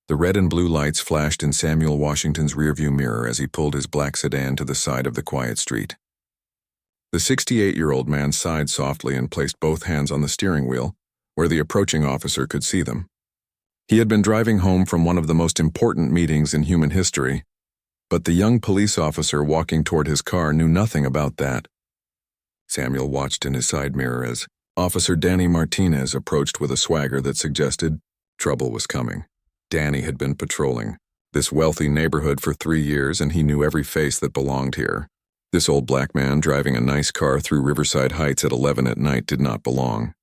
The red and blue lights flashed in Samuel Washington's rearview mirror as he pulled his black sedan to the side of the quiet street. The 68-year-old man sighed softly and placed both hands on the steering wheel, where the approaching officer could see them. He had been driving home from one of the most important meetings in human history, but the young police officer walking toward his car knew nothing about that. Samuel watched in his side mirror as Officer Danny Martinez approached with a swagger that suggested trouble was coming. Danny had been patrolling this wealthy neighborhood for 3 years, and he knew every face that belonged here. This old black man driving a nice car through Riverside Heights at 11 at night did not belong.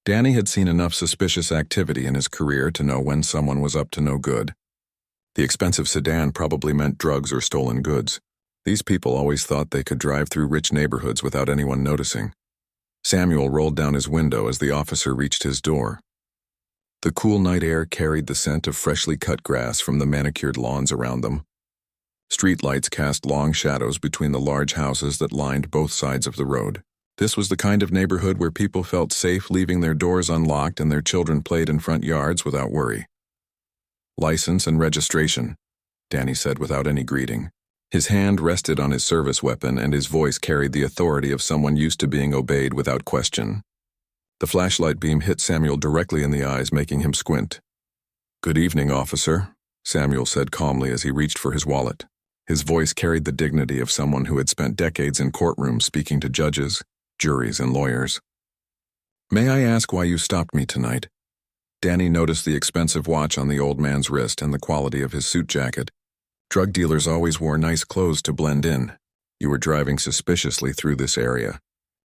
Danny had seen enough suspicious activity in his career to know when someone was up to no good. The expensive sedan probably meant drugs or stolen goods. These people always thought they could drive through rich neighborhoods without anyone noticing. Samuel rolled down his window as the officer reached his door. The cool night air carried the scent of freshly cut grass from the manicured lawns around them. Street lights cast long shadows between the large houses that lined both sides of the road. This was the kind of neighborhood where people felt safe leaving their doors unlocked and their children played in front yards without worry. "License and registration," Danny said without any greeting. His hand rested on his service weapon and his voice carried the authority of someone used to being obeyed without question. The flashlight beam hit Samuel directly in the eyes, making him squint. "Good evening, officer," Samuel said calmly as he reached for his wallet. His voice carried the dignity of someone who had spent decades in courtrooms speaking to judges, juries, and lawyers. "May I ask why you stopped me tonight?" Danny noticed the expensive watch on the old man's wrist and the quality of his suit jacket. Drug dealers always wore nice clothes to blend in. You were driving suspiciously through this area.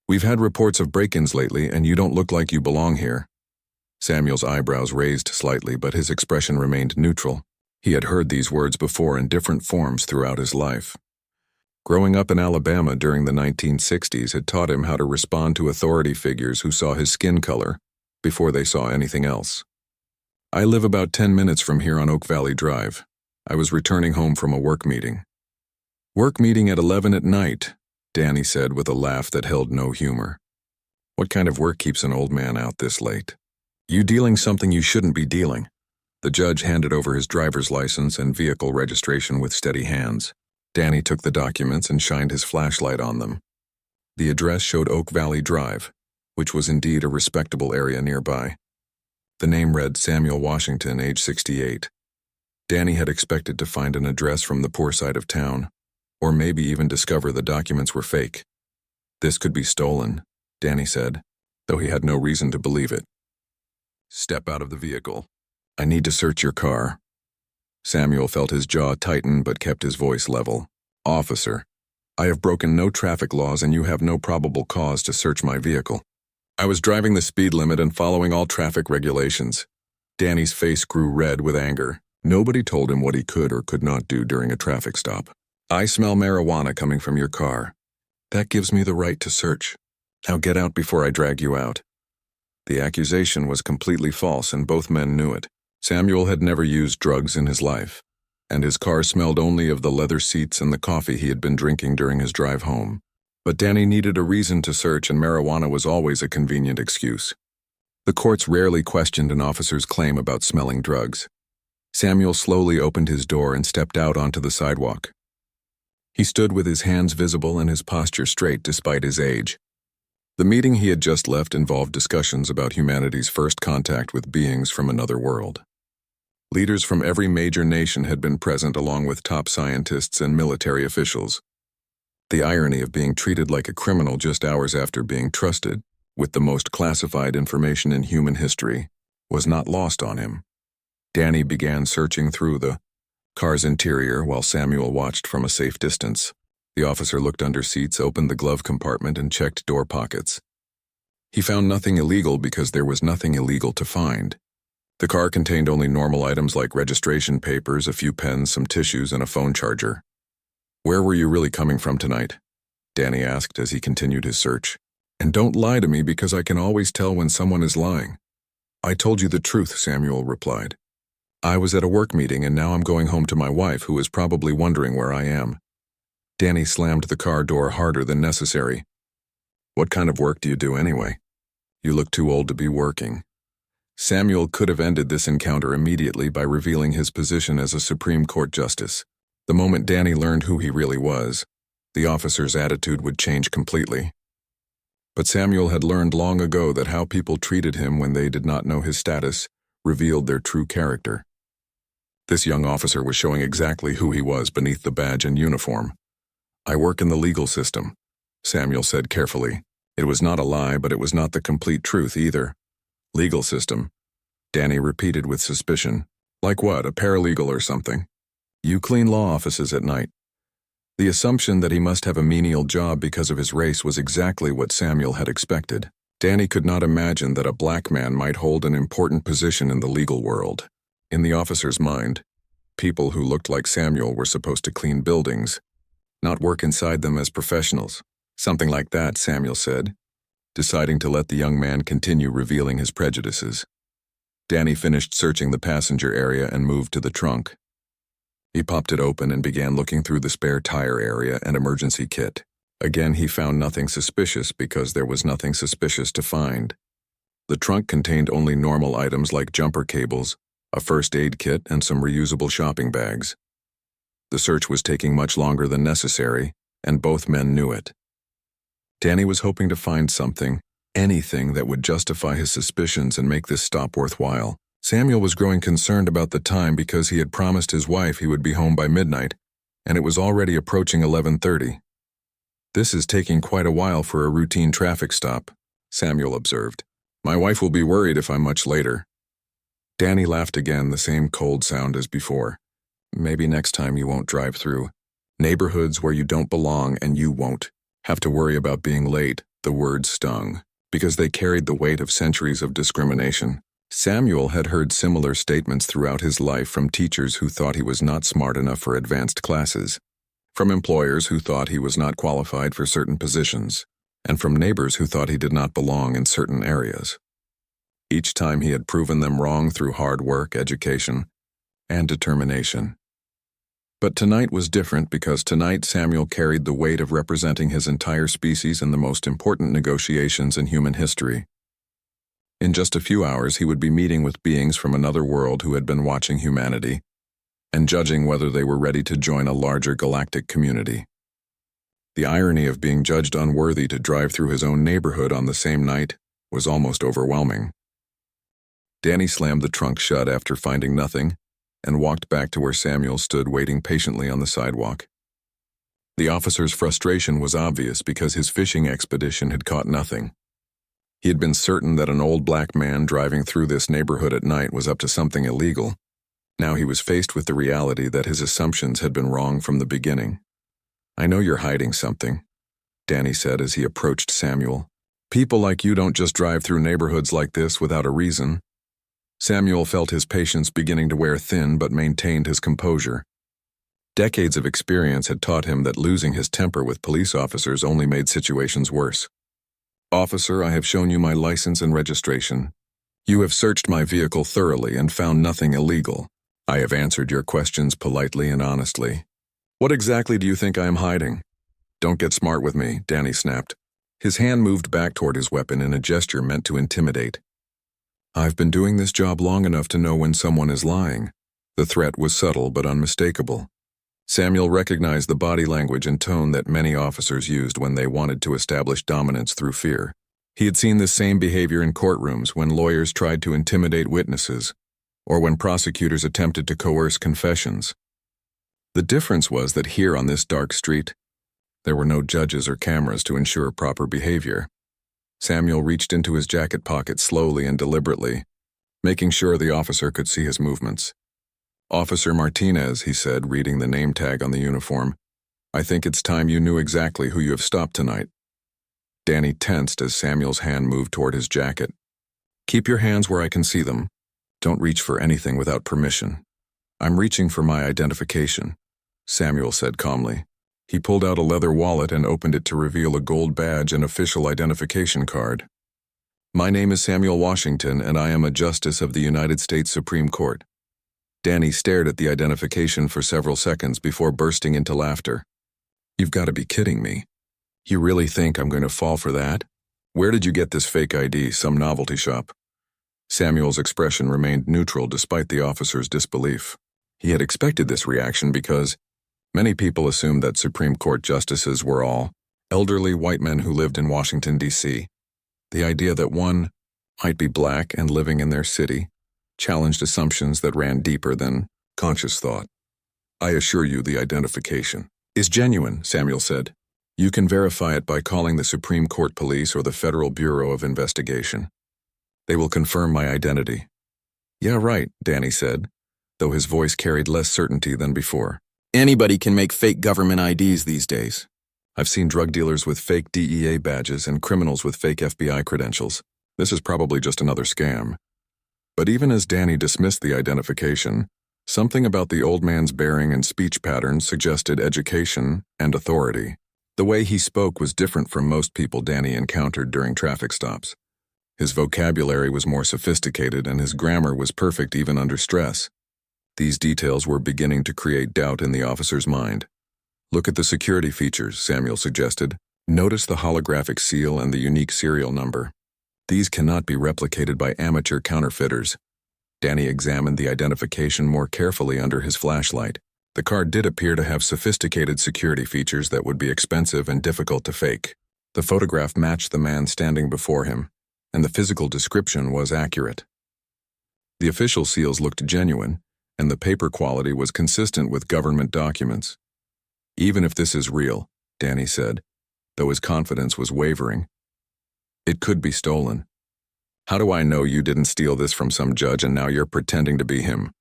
"We've had reports of break-ins lately, and you don't look like you belong here." Samuel's eyebrows raised slightly, but his expression remained neutral. He had heard these words before in different forms throughout his life. Growing up in Alabama during the 1960s had taught him how to respond to authority figures who saw his skin color before they saw anything else. "I live about 10 minutes from here on Oak Valley Drive. I was returning home from a work meeting." "Work meeting at 11 at night," Danny said with a laugh that held no humor. "What kind of work keeps an old man out this late? You dealing something you shouldn't be dealing." The judge handed over his driver's license and vehicle registration with steady hands. Danny took the documents and shined his flashlight on them. The address showed Oak Valley Drive, which was indeed a respectable area nearby. The name read Samuel Washington, age 68. Danny had expected to find an address from the poor side of town, or maybe even discover the documents were fake. This could be stolen, Danny said, though he had no reason to believe it. "Step out of the vehicle. I need to search your car." Samuel felt his jaw tighten but kept his voice level. "Officer, I have broken no traffic laws and you have no probable cause to search my vehicle. I was driving the speed limit and following all traffic regulations." Danny's face grew red with anger. Nobody told him what he could or could not do during a traffic stop. "I smell marijuana coming from your car. That gives me the right to search. Now get out before I drag you out." The accusation was completely false and both men knew it. Samuel had never used drugs in his life, and his car smelled only of the leather seats and the coffee he had been drinking during his drive home. But Danny needed a reason to search, and marijuana was always a convenient excuse. The courts rarely questioned an officer's claim about smelling drugs. Samuel slowly opened his door and stepped out onto the sidewalk. He stood with his hands visible and his posture straight despite his age. The meeting he had just left involved discussions about humanity's first contact with beings from another world. Leaders from every major nation had been present, along with top scientists and military officials. The irony of being treated like a criminal just hours after being trusted with the most classified information in human history was not lost on him. Danny began searching through the car's interior while Samuel watched from a safe distance. The officer looked under seats, opened the glove compartment, and checked door pockets. He found nothing illegal because there was nothing illegal to find. The car contained only normal items like registration papers, a few pens, some tissues, and a phone charger. "Where were you really coming from tonight?" Danny asked as he continued his search. "And don't lie to me because I can always tell when someone is lying." "I told you the truth," Samuel replied. "I was at a work meeting and now I'm going home to my wife, who is probably wondering where I am." Danny slammed the car door harder than necessary. "What kind of work do you do anyway? You look too old to be working." Samuel could have ended this encounter immediately by revealing his position as a Supreme Court justice. The moment Danny learned who he really was, the officer's attitude would change completely. But Samuel had learned long ago that how people treated him when they did not know his status revealed their true character. This young officer was showing exactly who he was beneath the badge and uniform. "I work in the legal system," Samuel said carefully. It was not a lie, but it was not the complete truth either. "Legal system," Danny repeated with suspicion. "Like what, a paralegal or something?" "You clean law offices at night." The assumption that he must have a menial job because of his race was exactly what Samuel had expected. Danny could not imagine that a black man might hold an important position in the legal world. In the officer's mind, people who looked like Samuel were supposed to clean buildings, not work inside them as professionals. Something like that, Samuel said, deciding to let the young man continue revealing his prejudices. Danny finished searching the passenger area and moved to the trunk. He popped it open and began looking through the spare tire area and emergency kit. Again, he found nothing suspicious because there was nothing suspicious to find. The trunk contained only normal items like jumper cables, a first aid kit, and some reusable shopping bags. The search was taking much longer than necessary, and both men knew it. Danny was hoping to find something, anything that would justify his suspicions and make this stop worthwhile. Samuel was growing concerned about the time because he had promised his wife he would be home by midnight, and it was already approaching 11:30. "This is taking quite a while for a routine traffic stop," Samuel observed. "My wife will be worried if I'm much later." Danny laughed again, the same cold sound as before. "Maybe next time you won't drive through neighborhoods where you don't belong, and you won't have to worry about being late." The words stung, because they carried the weight of centuries of discrimination. Samuel had heard similar statements throughout his life from teachers who thought he was not smart enough for advanced classes, from employers who thought he was not qualified for certain positions, and from neighbors who thought he did not belong in certain areas. Each time he had proven them wrong through hard work, education, and determination. But tonight was different because tonight Samuel carried the weight of representing his entire species in the most important negotiations in human history. In just a few hours, he would be meeting with beings from another world who had been watching humanity and judging whether they were ready to join a larger galactic community. The irony of being judged unworthy to drive through his own neighborhood on the same night was almost overwhelming. Danny slammed the trunk shut after finding nothing and walked back to where Samuel stood waiting patiently on the sidewalk. The officer's frustration was obvious because his fishing expedition had caught nothing. He had been certain that an old black man driving through this neighborhood at night was up to something illegal. Now he was faced with the reality that his assumptions had been wrong from the beginning. "I know you're hiding something," Danny said as he approached Samuel. "People like you don't just drive through neighborhoods like this without a reason." Samuel felt his patience beginning to wear thin but maintained his composure. Decades of experience had taught him that losing his temper with police officers only made situations worse. "Officer, I have shown you my license and registration. You have searched my vehicle thoroughly and found nothing illegal. I have answered your questions politely and honestly. What exactly do you think I am hiding?" "Don't get smart with me," Danny snapped. His hand moved back toward his weapon in a gesture meant to intimidate. "I've been doing this job long enough to know when someone is lying." The threat was subtle but unmistakable. Samuel recognized the body language and tone that many officers used when they wanted to establish dominance through fear. He had seen this same behavior in courtrooms when lawyers tried to intimidate witnesses, or when prosecutors attempted to coerce confessions. The difference was that here on this dark street, there were no judges or cameras to ensure proper behavior. Samuel reached into his jacket pocket slowly and deliberately, making sure the officer could see his movements. "Officer Martinez," he said, reading the name tag on the uniform, "I think it's time you knew exactly who you have stopped tonight." Danny tensed as Samuel's hand moved toward his jacket. "Keep your hands where I can see them. Don't reach for anything without permission." "I'm reaching for my identification," Samuel said calmly. He pulled out a leather wallet and opened it to reveal a gold badge and official identification card. "My name is Samuel Washington, and I am a justice of the United States Supreme Court." Danny stared at the identification for several seconds before bursting into laughter. "You've got to be kidding me. You really think I'm going to fall for that? Where did you get this fake ID, some novelty shop?" Samuel's expression remained neutral despite the officer's disbelief. He had expected this reaction because many people assumed that Supreme Court justices were all elderly white men who lived in Washington, D.C. The idea that one might be black and living in their city challenged assumptions that ran deeper than conscious thought. "I assure you the identification is genuine," Samuel said. "You can verify it by calling the Supreme Court Police or the Federal Bureau of Investigation. They will confirm my identity." "Yeah, right," Danny said, though his voice carried less certainty than before. "Anybody can make fake government IDs these days. I've seen drug dealers with fake DEA badges and criminals with fake FBI credentials. This is probably just another scam." But even as Danny dismissed the identification, something about the old man's bearing and speech patterns suggested education and authority. The way he spoke was different from most people Danny encountered during traffic stops. His vocabulary was more sophisticated and his grammar was perfect even under stress. These details were beginning to create doubt in the officer's mind. "Look at the security features," Samuel suggested. "Notice the holographic seal and the unique serial number. These cannot be replicated by amateur counterfeiters." Danny examined the identification more carefully under his flashlight. The card did appear to have sophisticated security features that would be expensive and difficult to fake. The photograph matched the man standing before him, and the physical description was accurate. The official seals looked genuine, and the paper quality was consistent with government documents. "Even if this is real," Danny said, though his confidence was wavering, "it could be stolen. How do I know you didn't steal this from some judge and now you're pretending to be him?"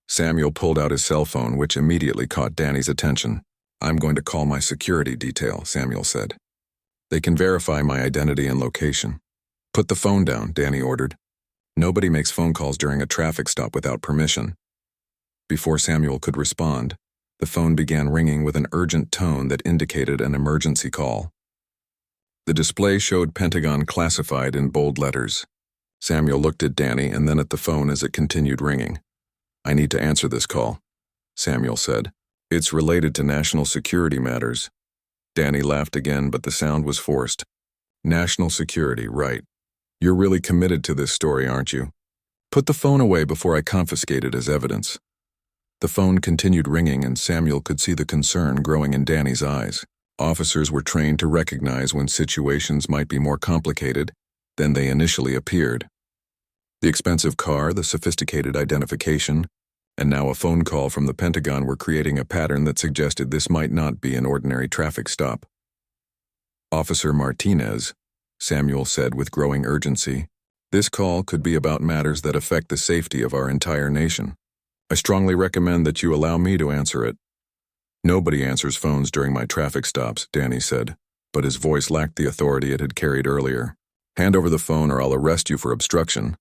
Samuel pulled out his cell phone, which immediately caught Danny's attention. "I'm going to call my security detail," Samuel said. "They can verify my identity and location." "Put the phone down," Danny ordered. "Nobody makes phone calls during a traffic stop without permission." Before Samuel could respond, the phone began ringing with an urgent tone that indicated an emergency call. The display showed Pentagon classified in bold letters. Samuel looked at Danny and then at the phone as it continued ringing. "I need to answer this call," Samuel said. "It's related to national security matters." Danny laughed again, but the sound was forced. "National security, right. You're really committed to this story, aren't you? Put the phone away before I confiscate it as evidence." The phone continued ringing and Samuel could see the concern growing in Danny's eyes. Officers were trained to recognize when situations might be more complicated than they initially appeared. The expensive car, the sophisticated identification, and now a phone call from the Pentagon were creating a pattern that suggested this might not be an ordinary traffic stop. "Officer Martinez," Samuel said with growing urgency, "this call could be about matters that affect the safety of our entire nation. I strongly recommend that you allow me to answer it." "Nobody answers phones during my traffic stops," Danny said, but his voice lacked the authority it had carried earlier. "Hand over the phone or I'll arrest you for obstruction."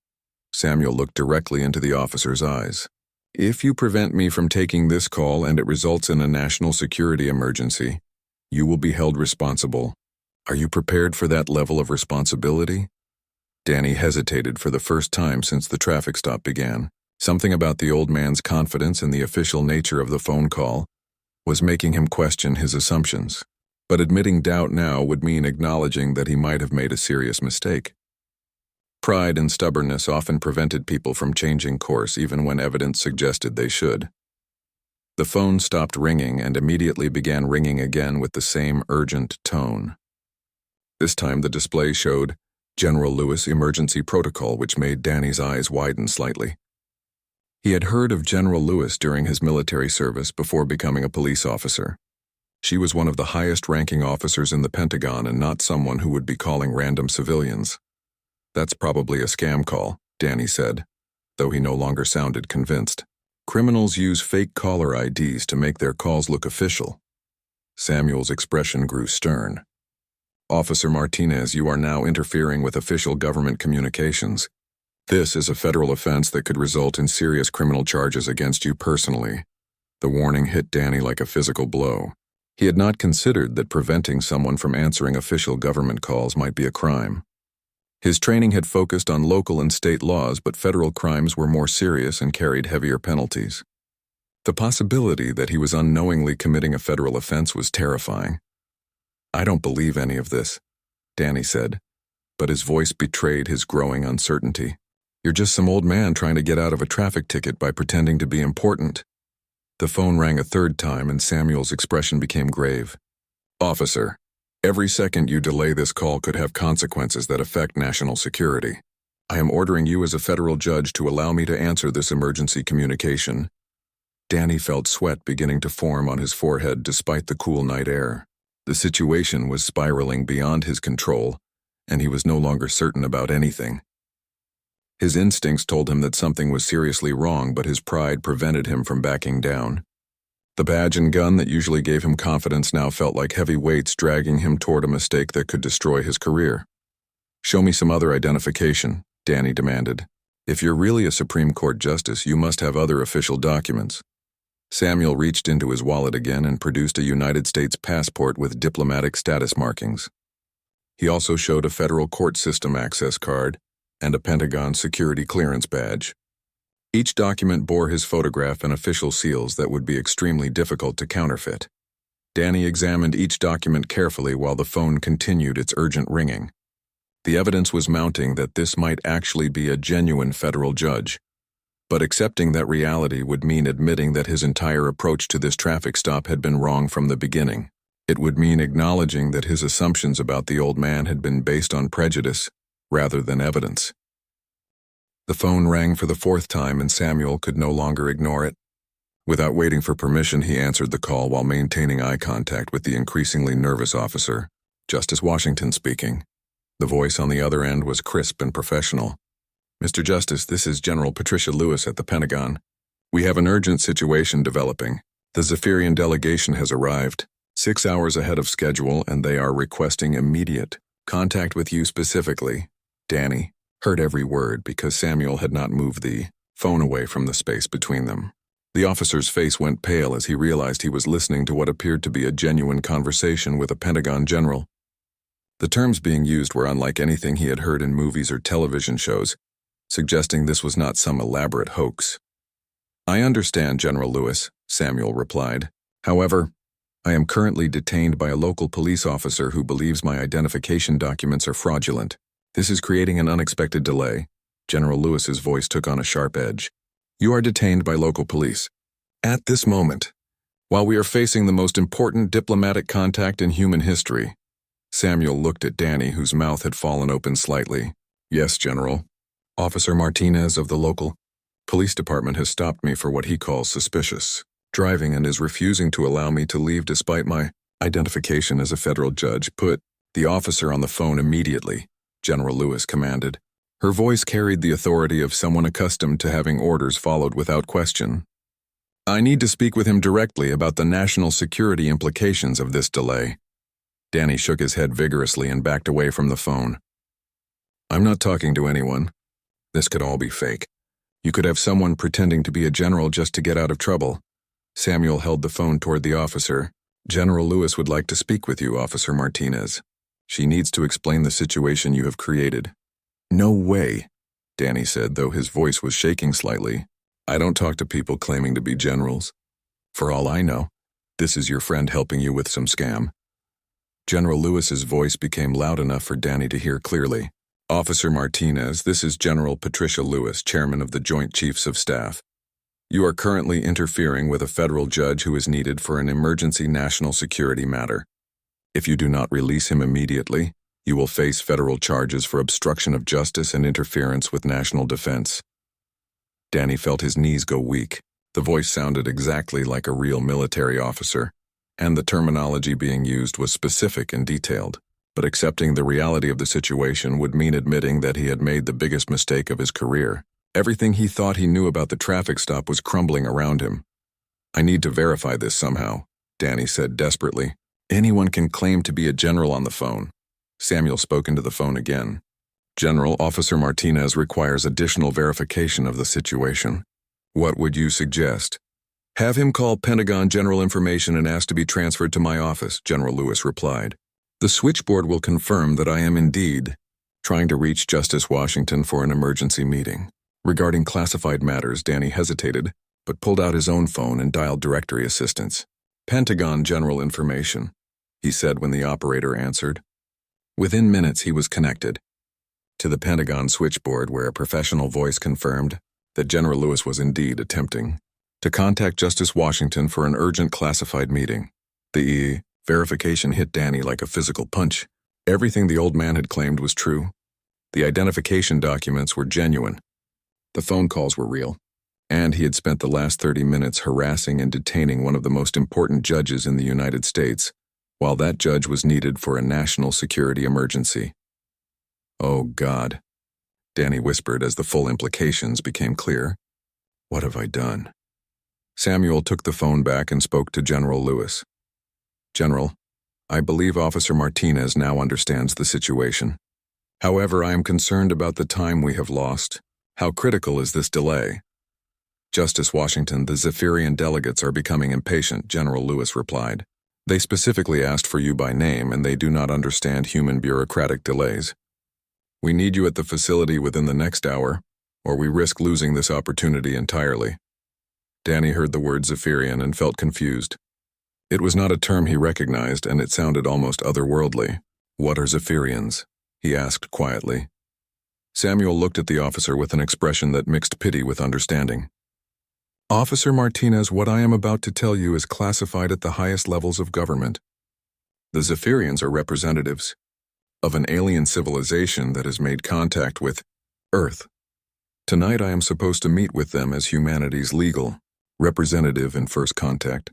Samuel looked directly into the officer's eyes. "If you prevent me from taking this call and it results in a national security emergency, you will be held responsible. Are you prepared for that level of responsibility?" Danny hesitated for the first time since the traffic stop began. Something about the old man's confidence in the official nature of the phone call was making him question his assumptions. But admitting doubt now would mean acknowledging that he might have made a serious mistake. Pride and stubbornness often prevented people from changing course even when evidence suggested they should. The phone stopped ringing and immediately began ringing again with the same urgent tone. This time the display showed General Lewis Emergency Protocol, which made Danny's eyes widen slightly. He had heard of General Lewis during his military service before becoming a police officer. She was one of the highest-ranking officers in the Pentagon and not someone who would be calling random civilians. "That's probably a scam call," Danny said, though he no longer sounded convinced. "Criminals use fake caller IDs to make their calls look official." Samuel's expression grew stern. "Officer Martinez, you are now interfering with official government communications. This is a federal offense that could result in serious criminal charges against you personally." The warning hit Danny like a physical blow. He had not considered that preventing someone from answering official government calls might be a crime. His training had focused on local and state laws, but federal crimes were more serious and carried heavier penalties. The possibility that he was unknowingly committing a federal offense was terrifying. "I don't believe any of this," Danny said, but his voice betrayed his growing uncertainty. You're just some old man trying to get out of a traffic ticket by pretending to be important." The phone rang a third time and Samuel's expression became grave. "Officer, every second you delay this call could have consequences that affect national security. I am ordering you as a federal judge to allow me to answer this emergency communication." Danny felt sweat beginning to form on his forehead despite the cool night air. The situation was spiraling beyond his control, and he was no longer certain about anything. His instincts told him that something was seriously wrong, but his pride prevented him from backing down. The badge and gun that usually gave him confidence now felt like heavy weights dragging him toward a mistake that could destroy his career. "Show me some other identification," Danny demanded. "If you're really a Supreme Court justice, you must have other official documents." Samuel reached into his wallet again and produced a United States passport with diplomatic status markings. He also showed a federal court system access card and a Pentagon security clearance badge. Each document bore his photograph and official seals that would be extremely difficult to counterfeit. Danny examined each document carefully while the phone continued its urgent ringing. The evidence was mounting that this might actually be a genuine federal judge. But accepting that reality would mean admitting that his entire approach to this traffic stop had been wrong from the beginning. It would mean acknowledging that his assumptions about the old man had been based on prejudice rather than evidence. The phone rang for the fourth time and Samuel could no longer ignore it. Without waiting for permission, he answered the call while maintaining eye contact with the increasingly nervous officer. "Justice Washington speaking." The voice on the other end was crisp and professional. "Mr. Justice, this is General Patricia Lewis at the Pentagon. We have an urgent situation developing. The Zephyrian delegation has arrived, 6 hours ahead of schedule, and they are requesting immediate contact with you specifically." Danny heard every word because Samuel had not moved the phone away from the space between them. The officer's face went pale as he realized he was listening to what appeared to be a genuine conversation with a Pentagon general. The terms being used were unlike anything he had heard in movies or television shows, suggesting this was not some elaborate hoax. "I understand, General Lewis," Samuel replied. "However, I am currently detained by a local police officer who believes my identification documents are fraudulent. This is creating an unexpected delay." General Lewis's voice took on a sharp edge. "You are detained by local police. At this moment, while we are facing the most important diplomatic contact in human history." Samuel looked at Danny, whose mouth had fallen open slightly. "Yes, General. Officer Martinez of the local police department has stopped me for what he calls suspicious driving and is refusing to allow me to leave despite my identification as a federal judge. Put the officer on the phone immediately," General Lewis commanded. Her voice carried the authority of someone accustomed to having orders followed without question. "I need to speak with him directly about the national security implications of this delay." Danny shook his head vigorously and backed away from the phone. "I'm not talking to anyone. This could all be fake. You could have someone pretending to be a general just to get out of trouble." Samuel held the phone toward the officer. "General Lewis would like to speak with you, Officer Martinez. She needs to explain the situation you have created." "No way," Danny said, though his voice was shaking slightly. "I don't talk to people claiming to be generals. For all I know, this is your friend helping you with some scam." General Lewis's voice became loud enough for Danny to hear clearly. "Officer Martinez, this is General Patricia Lewis, Chairman of the Joint Chiefs of Staff. You are currently interfering with a federal judge who is needed for an emergency national security matter. If you do not release him immediately, you will face federal charges for obstruction of justice and interference with national defense." Danny felt his knees go weak. The voice sounded exactly like a real military officer, and the terminology being used was specific and detailed. But accepting the reality of the situation would mean admitting that he had made the biggest mistake of his career. Everything he thought he knew about the traffic stop was crumbling around him. "I need to verify this somehow," Danny said desperately. "Anyone can claim to be a general on the phone." Samuel spoke into the phone again. "General, Officer Martinez requires additional verification of the situation. What would you suggest?" "Have him call Pentagon General Information and ask to be transferred to my office," General Lewis replied. "The switchboard will confirm that I am indeed trying to reach Justice Washington for an emergency meeting." Regarding classified matters, Danny hesitated, but pulled out his own phone and dialed directory assistance. "Pentagon General Information," he said when the operator answered. Within minutes he was connected. to the Pentagon switchboard where a professional voice confirmed that General Lewis was indeed attempting to contact Justice Washington for an urgent classified meeting. The verification hit Danny like a physical punch. Everything the old man had claimed was true. The identification documents were genuine. The phone calls were real. And he had spent the last 30 minutes harassing and detaining one of the most important judges in the United States, while that judge was needed for a national security emergency. Oh, God, Danny whispered as the full implications became clear. What have I done? Samuel took the phone back and spoke to General Lewis. General, I believe Officer Martinez now understands the situation. However, I am concerned about the time we have lost. How critical is this delay? Justice Washington, the Zephyrian delegates are becoming impatient, General Lewis replied. They specifically asked for you by name, and they do not understand human bureaucratic delays. We need you at the facility within the next hour, or we risk losing this opportunity entirely. Danny heard the word Zephyrian and felt confused. It was not a term he recognized, and it sounded almost otherworldly. What are Zephyrians? He asked quietly. Samuel looked at the officer with an expression that mixed pity with understanding. Officer Martinez, what I am about to tell you is classified at the highest levels of government. The Zephyrians are representatives of an alien civilization that has made contact with Earth. Tonight I am supposed to meet with them as humanity's legal representative in first contact.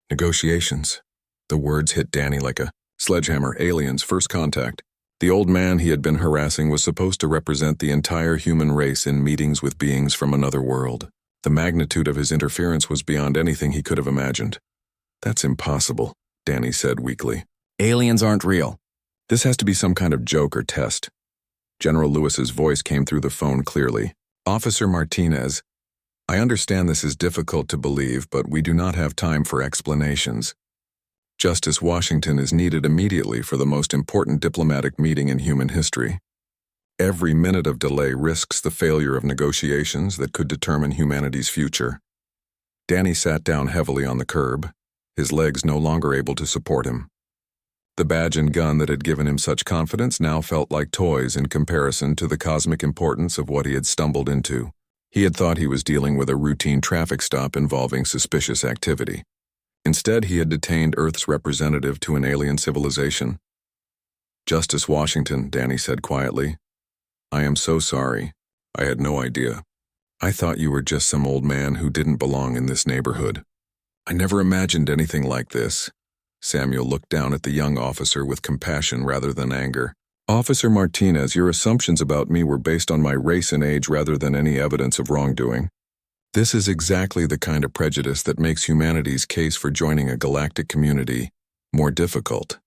Negotiations. The words hit Danny like a sledgehammer. Aliens, first contact. The old man he had been harassing was supposed to represent the entire human race in meetings with beings from another world. The magnitude of his interference was beyond anything he could have imagined. That's impossible, Danny said weakly. Aliens aren't real. This has to be some kind of joke or test. General Lewis's voice came through the phone clearly. Officer Martinez, I understand this is difficult to believe, but we do not have time for explanations. Justice Washington is needed immediately for the most important diplomatic meeting in human history. Every minute of delay risks the failure of negotiations that could determine humanity's future. Danny sat down heavily on the curb, his legs no longer able to support him. The badge and gun that had given him such confidence now felt like toys in comparison to the cosmic importance of what he had stumbled into. He had thought he was dealing with a routine traffic stop involving suspicious activity. Instead, he had detained Earth's representative to an alien civilization. Justice Washington, Danny said quietly, I am so sorry. I had no idea. I thought you were just some old man who didn't belong in this neighborhood. I never imagined anything like this. Samuel looked down at the young officer with compassion rather than anger. Officer Martinez, your assumptions about me were based on my race and age rather than any evidence of wrongdoing. This is exactly the kind of prejudice that makes humanity's case for joining a galactic community more difficult.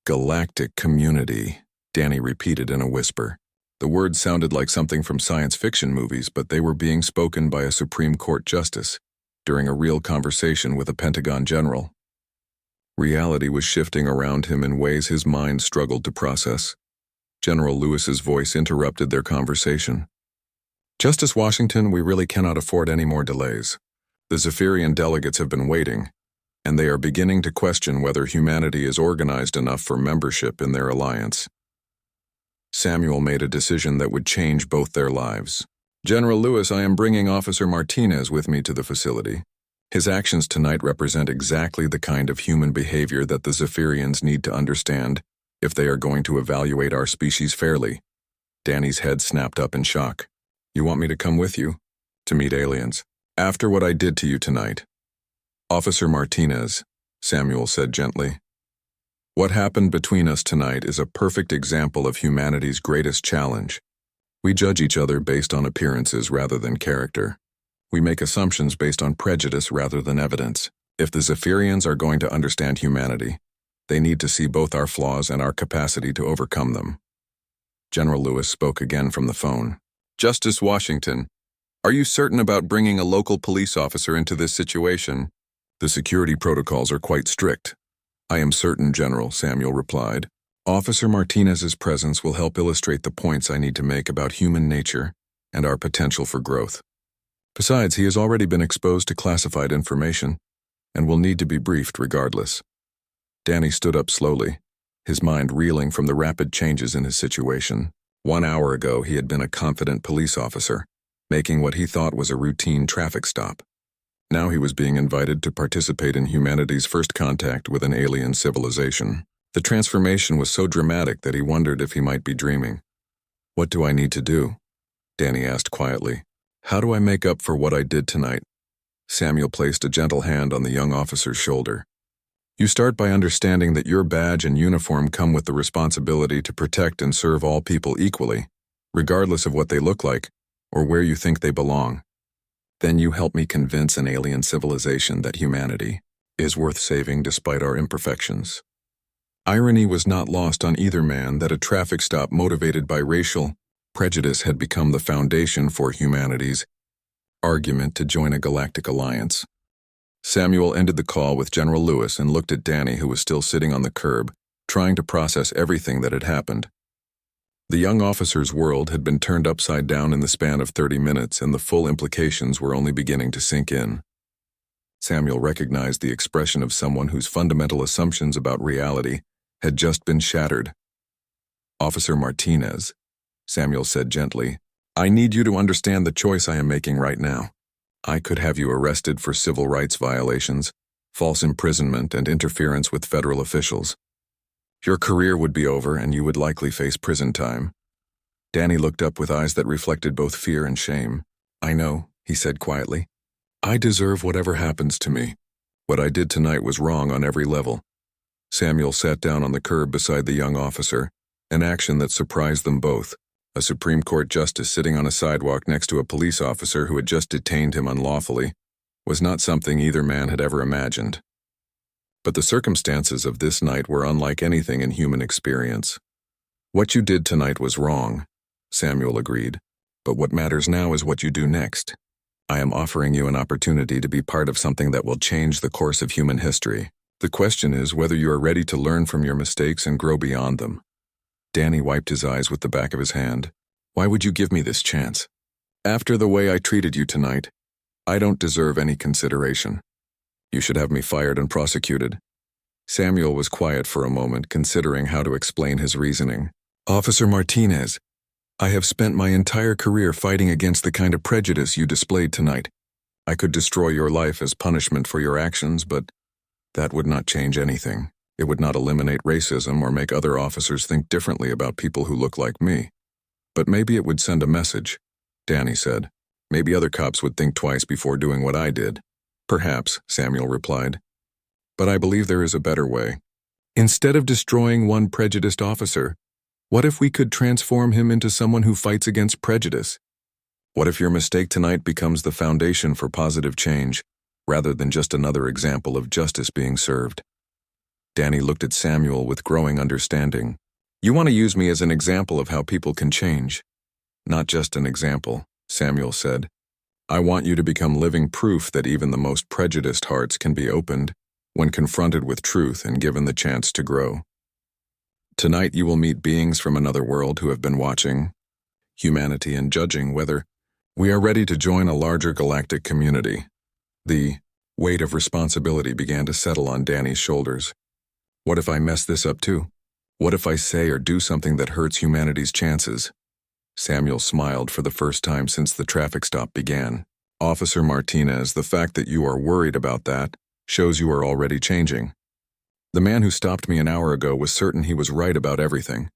Galactic community, Danny repeated in a whisper. The words sounded like something from science fiction movies, but they were being spoken by a Supreme Court justice during a real conversation with a Pentagon general. Reality was shifting around him in ways his mind struggled to process. General Lewis's voice interrupted their conversation. Justice Washington, we really cannot afford any more delays. The Zephyrian delegates have been waiting, and they are beginning to question whether humanity is organized enough for membership in their alliance. Samuel made a decision that would change both their lives. General Lewis, I am bringing Officer Martinez with me to the facility. His actions tonight represent exactly the kind of human behavior that the Zephyrians need to understand if they are going to evaluate our species fairly. Danny's head snapped up in shock. You want me to come with you? To meet aliens? After what I did to you tonight? Officer Martinez, Samuel said gently. What happened between us tonight is a perfect example of humanity's greatest challenge. We judge each other based on appearances rather than character. We make assumptions based on prejudice rather than evidence. If the Zephyrians are going to understand humanity, they need to see both our flaws and our capacity to overcome them. General Lewis spoke again from the phone. Justice Washington, are you certain about bringing a local police officer into this situation? The security protocols are quite strict. I am certain, General, Samuel replied. Officer Martinez's presence will help illustrate the points I need to make about human nature and our potential for growth. Besides, he has already been exposed to classified information and will need to be briefed regardless. Danny stood up slowly, his mind reeling from the rapid changes in his situation. 1 hour ago, he had been a confident police officer, making what he thought was a routine traffic stop. Now he was being invited to participate in humanity's first contact with an alien civilization. The transformation was so dramatic that he wondered if he might be dreaming. "What do I need to do?" Danny asked quietly. "How do I make up for what I did tonight?" Samuel placed a gentle hand on the young officer's shoulder. "You start by understanding that your badge and uniform come with the responsibility to protect and serve all people equally, regardless of what they look like or where you think they belong. Then you help me convince an alien civilization that humanity is worth saving despite our imperfections." Irony was not lost on either man that a traffic stop motivated by racial prejudice had become the foundation for humanity's argument to join a galactic alliance. Samuel ended the call with General Lewis and looked at Danny, who was still sitting on the curb, trying to process everything that had happened. The young officer's world had been turned upside down in the span of 30 minutes, and the full implications were only beginning to sink in. Samuel recognized the expression of someone whose fundamental assumptions about reality had just been shattered. "Officer Martinez," Samuel said gently, "I need you to understand the choice I am making right now. I could have you arrested for civil rights violations, false imprisonment, and interference with federal officials. Your career would be over and you would likely face prison time." Danny looked up with eyes that reflected both fear and shame. "I know," he said quietly. "I deserve whatever happens to me. What I did tonight was wrong on every level." Samuel sat down on the curb beside the young officer, an action that surprised them both. A Supreme Court justice sitting on a sidewalk next to a police officer who had just detained him unlawfully was not something either man had ever imagined. But the circumstances of this night were unlike anything in human experience. "What you did tonight was wrong," Samuel agreed, "but what matters now is what you do next. I am offering you an opportunity to be part of something that will change the course of human history. The question is whether you are ready to learn from your mistakes and grow beyond them." Danny wiped his eyes with the back of his hand. "Why would you give me this chance? After the way I treated you tonight, I don't deserve any consideration. You should have me fired and prosecuted." Samuel was quiet for a moment, considering how to explain his reasoning. "Officer Martinez, I have spent my entire career fighting against the kind of prejudice you displayed tonight. I could destroy your life as punishment for your actions, but that would not change anything. It would not eliminate racism or make other officers think differently about people who look like me. But maybe it would send a message," Danny said. "Maybe other cops would think twice before doing what I did." "Perhaps," Samuel replied. "But I believe there is a better way. Instead of destroying one prejudiced officer, what if we could transform him into someone who fights against prejudice? What if your mistake tonight becomes the foundation for positive change, rather than just another example of justice being served?" Danny looked at Samuel with growing understanding. "You want to use me as an example of how people can change?" "Not just an example," Samuel said. "I want you to become living proof that even the most prejudiced hearts can be opened when confronted with truth and given the chance to grow. Tonight you will meet beings from another world who have been watching humanity and judging whether we are ready to join a larger galactic community." The weight of responsibility began to settle on Danny's shoulders. "What if I mess this up too? What if I say or do something that hurts humanity's chances?" Samuel smiled for the first time since the traffic stop began. "Officer Martinez, the fact that you are worried about that shows you are already changing. The man who stopped me an hour ago was certain he was right about everything.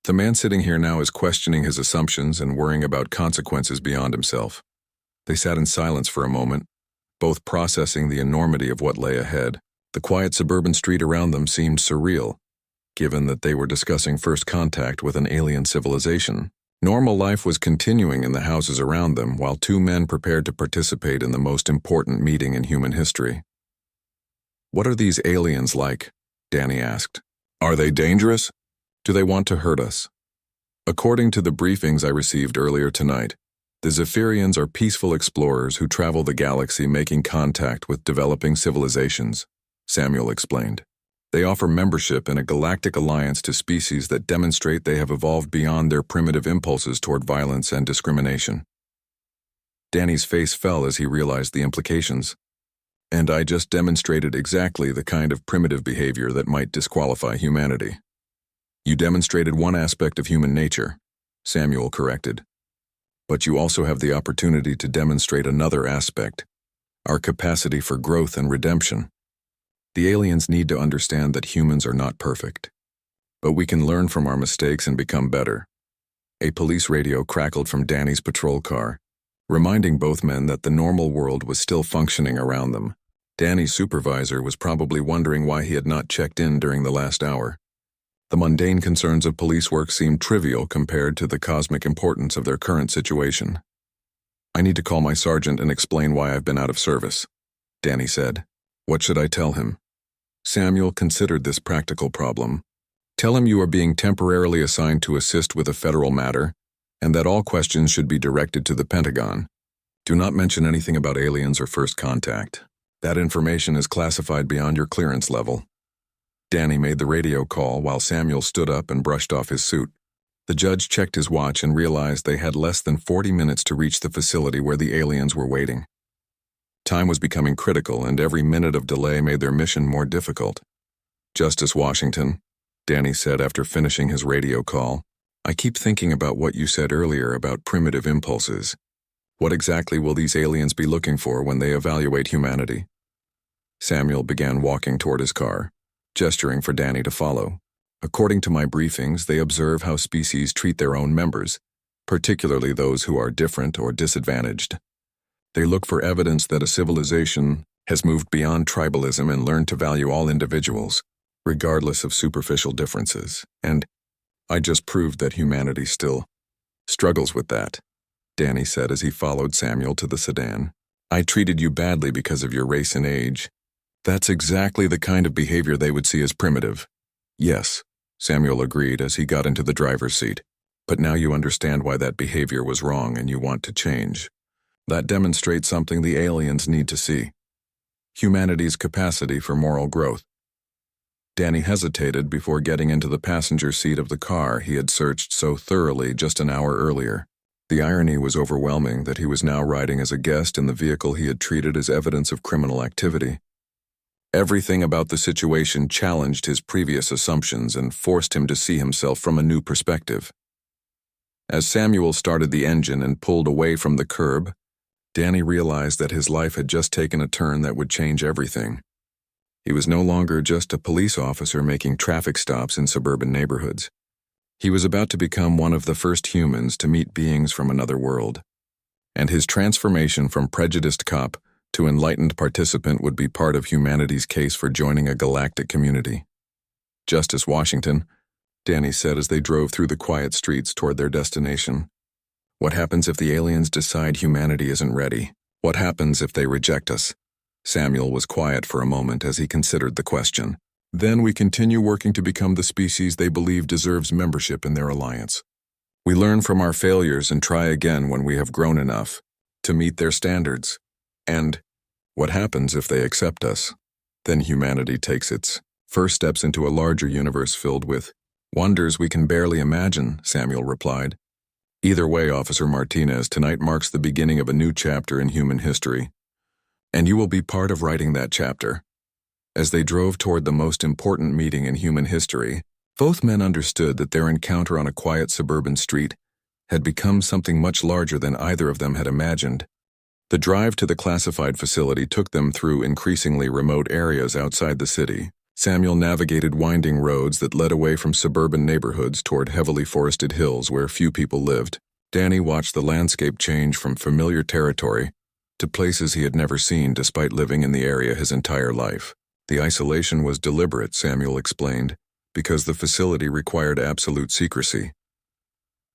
The man sitting here now is questioning his assumptions and worrying about consequences beyond himself." They sat in silence for a moment, both processing the enormity of what lay ahead. The quiet suburban street around them seemed surreal, given that they were discussing first contact with an alien civilization. Normal life was continuing in the houses around them while two men prepared to participate in the most important meeting in human history. "What are these aliens like?" Danny asked. "Are they dangerous? Do they want to hurt us?" "According to the briefings I received earlier tonight, the Zephyrians are peaceful explorers who travel the galaxy making contact with developing civilizations," Samuel explained. "They offer membership in a galactic alliance to species that demonstrate they have evolved beyond their primitive impulses toward violence and discrimination." Danny's face fell as he realized the implications. "And I just demonstrated exactly the kind of primitive behavior that might disqualify humanity." "You demonstrated one aspect of human nature. Samuel corrected. But you also have the opportunity to demonstrate another aspect, our capacity for growth and redemption. The aliens need to understand that humans are not perfect. But we can learn from our mistakes and become better. A police radio crackled from Danny's patrol car, reminding both men that the normal world was still functioning around them. Danny's supervisor was probably wondering why he had not checked in during the last hour. The mundane concerns of police work seemed trivial compared to the cosmic importance of their current situation. I need to call my sergeant and explain why I've been out of service, Danny said. What should I tell him? Samuel considered this practical problem. Tell him you are being temporarily assigned to assist with a federal matter, and that all questions should be directed to the Pentagon. Do not mention anything about aliens or first contact. That information is classified beyond your clearance level. Danny made the radio call while Samuel stood up and brushed off his suit. The judge checked his watch and realized they had less than 40 minutes to reach the facility where the aliens were waiting. Time was becoming critical, and every minute of delay made their mission more difficult. Justice Washington, Danny said after finishing his radio call, I keep thinking about what you said earlier about primitive impulses. What exactly will these aliens be looking for when they evaluate humanity? Samuel began walking toward his car, gesturing for Danny to follow. According to my briefings, they observe how species treat their own members, particularly those who are different or disadvantaged. They look for evidence that a civilization has moved beyond tribalism and learned to value all individuals, regardless of superficial differences. And I just proved that humanity still struggles with that, Danny said as he followed Samuel to the sedan. I treated you badly because of your race and age. That's exactly the kind of behavior they would see as primitive. Yes, Samuel agreed as he got into the driver's seat. But now you understand why that behavior was wrong and you want to change. That demonstrates something the aliens need to see. Humanity's capacity for moral growth. Danny hesitated before getting into the passenger seat of the car he had searched so thoroughly just an hour earlier. The irony was overwhelming that he was now riding as a guest in the vehicle he had treated as evidence of criminal activity. Everything about the situation challenged his previous assumptions and forced him to see himself from a new perspective. As Samuel started the engine and pulled away from the curb, Danny realized that his life had just taken a turn that would change everything. He was no longer just a police officer making traffic stops in suburban neighborhoods. He was about to become one of the first humans to meet beings from another world. And his transformation from prejudiced cop to enlightened participant would be part of humanity's case for joining a galactic community. Justice Washington, Danny said as they drove through the quiet streets toward their destination. What happens if the aliens decide humanity isn't ready? What happens if they reject us? Samuel was quiet for a moment as he considered the question. Then we continue working to become the species they believe deserves membership in their alliance. We learn from our failures and try again when we have grown enough to meet their standards. And what happens if they accept us? Then humanity takes its first steps into a larger universe filled with wonders we can barely imagine, Samuel replied. Either way, Officer Martinez, tonight marks the beginning of a new chapter in human history. And you will be part of writing that chapter. As they drove toward the most important meeting in human history, both men understood that their encounter on a quiet suburban street had become something much larger than either of them had imagined. The drive to the classified facility took them through increasingly remote areas outside the city. Samuel navigated winding roads that led away from suburban neighborhoods toward heavily forested hills where few people lived. Danny watched the landscape change from familiar territory to places he had never seen despite living in the area his entire life. The isolation was deliberate, Samuel explained, because the facility required absolute secrecy.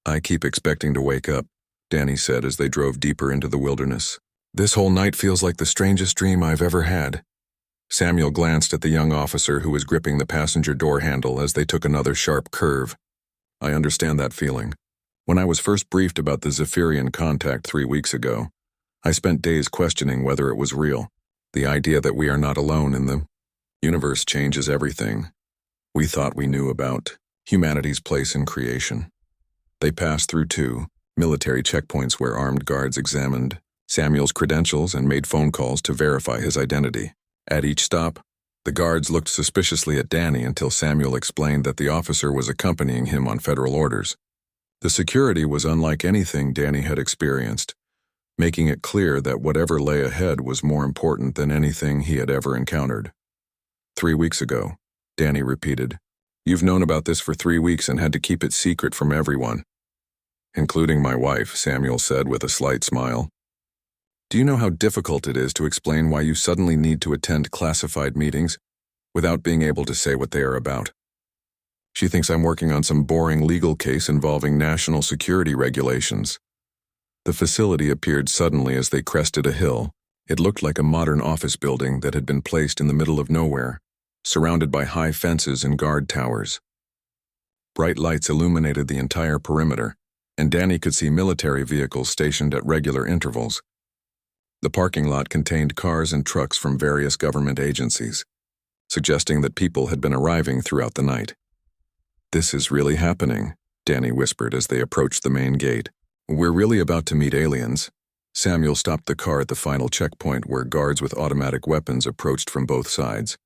I keep expecting to wake up, Danny said as they drove deeper into the wilderness. This whole night feels like the strangest dream I've ever had. Samuel glanced at the young officer who was gripping the passenger door handle as they took another sharp curve. I understand that feeling. When I was first briefed about the Zephyrian contact 3 weeks ago, I spent days questioning whether it was real. The idea that we are not alone in the universe changes everything. We thought we knew about humanity's place in creation. They passed through 2 military checkpoints where armed guards examined Samuel's credentials and made phone calls to verify his identity. At each stop, the guards looked suspiciously at Danny until Samuel explained that the officer was accompanying him on federal orders. The security was unlike anything Danny had experienced, making it clear that whatever lay ahead was more important than anything he had ever encountered. 3 weeks ago, Danny repeated. You've known about this for 3 weeks and had to keep it secret from everyone. Including my wife, Samuel said with a slight smile. Do you know how difficult it is to explain why you suddenly need to attend classified meetings without being able to say what they are about? She thinks I'm working on some boring legal case involving national security regulations. The facility appeared suddenly as they crested a hill. It looked like a modern office building that had been placed in the middle of nowhere, surrounded by high fences and guard towers. Bright lights illuminated the entire perimeter, and Danny could see military vehicles stationed at regular intervals. The parking lot contained cars and trucks from various government agencies, suggesting that people had been arriving throughout the night. This is really happening, Danny whispered as they approached the main gate. We're really about to meet aliens. Samuel stopped the car at the final checkpoint where guards with automatic weapons approached from both sides.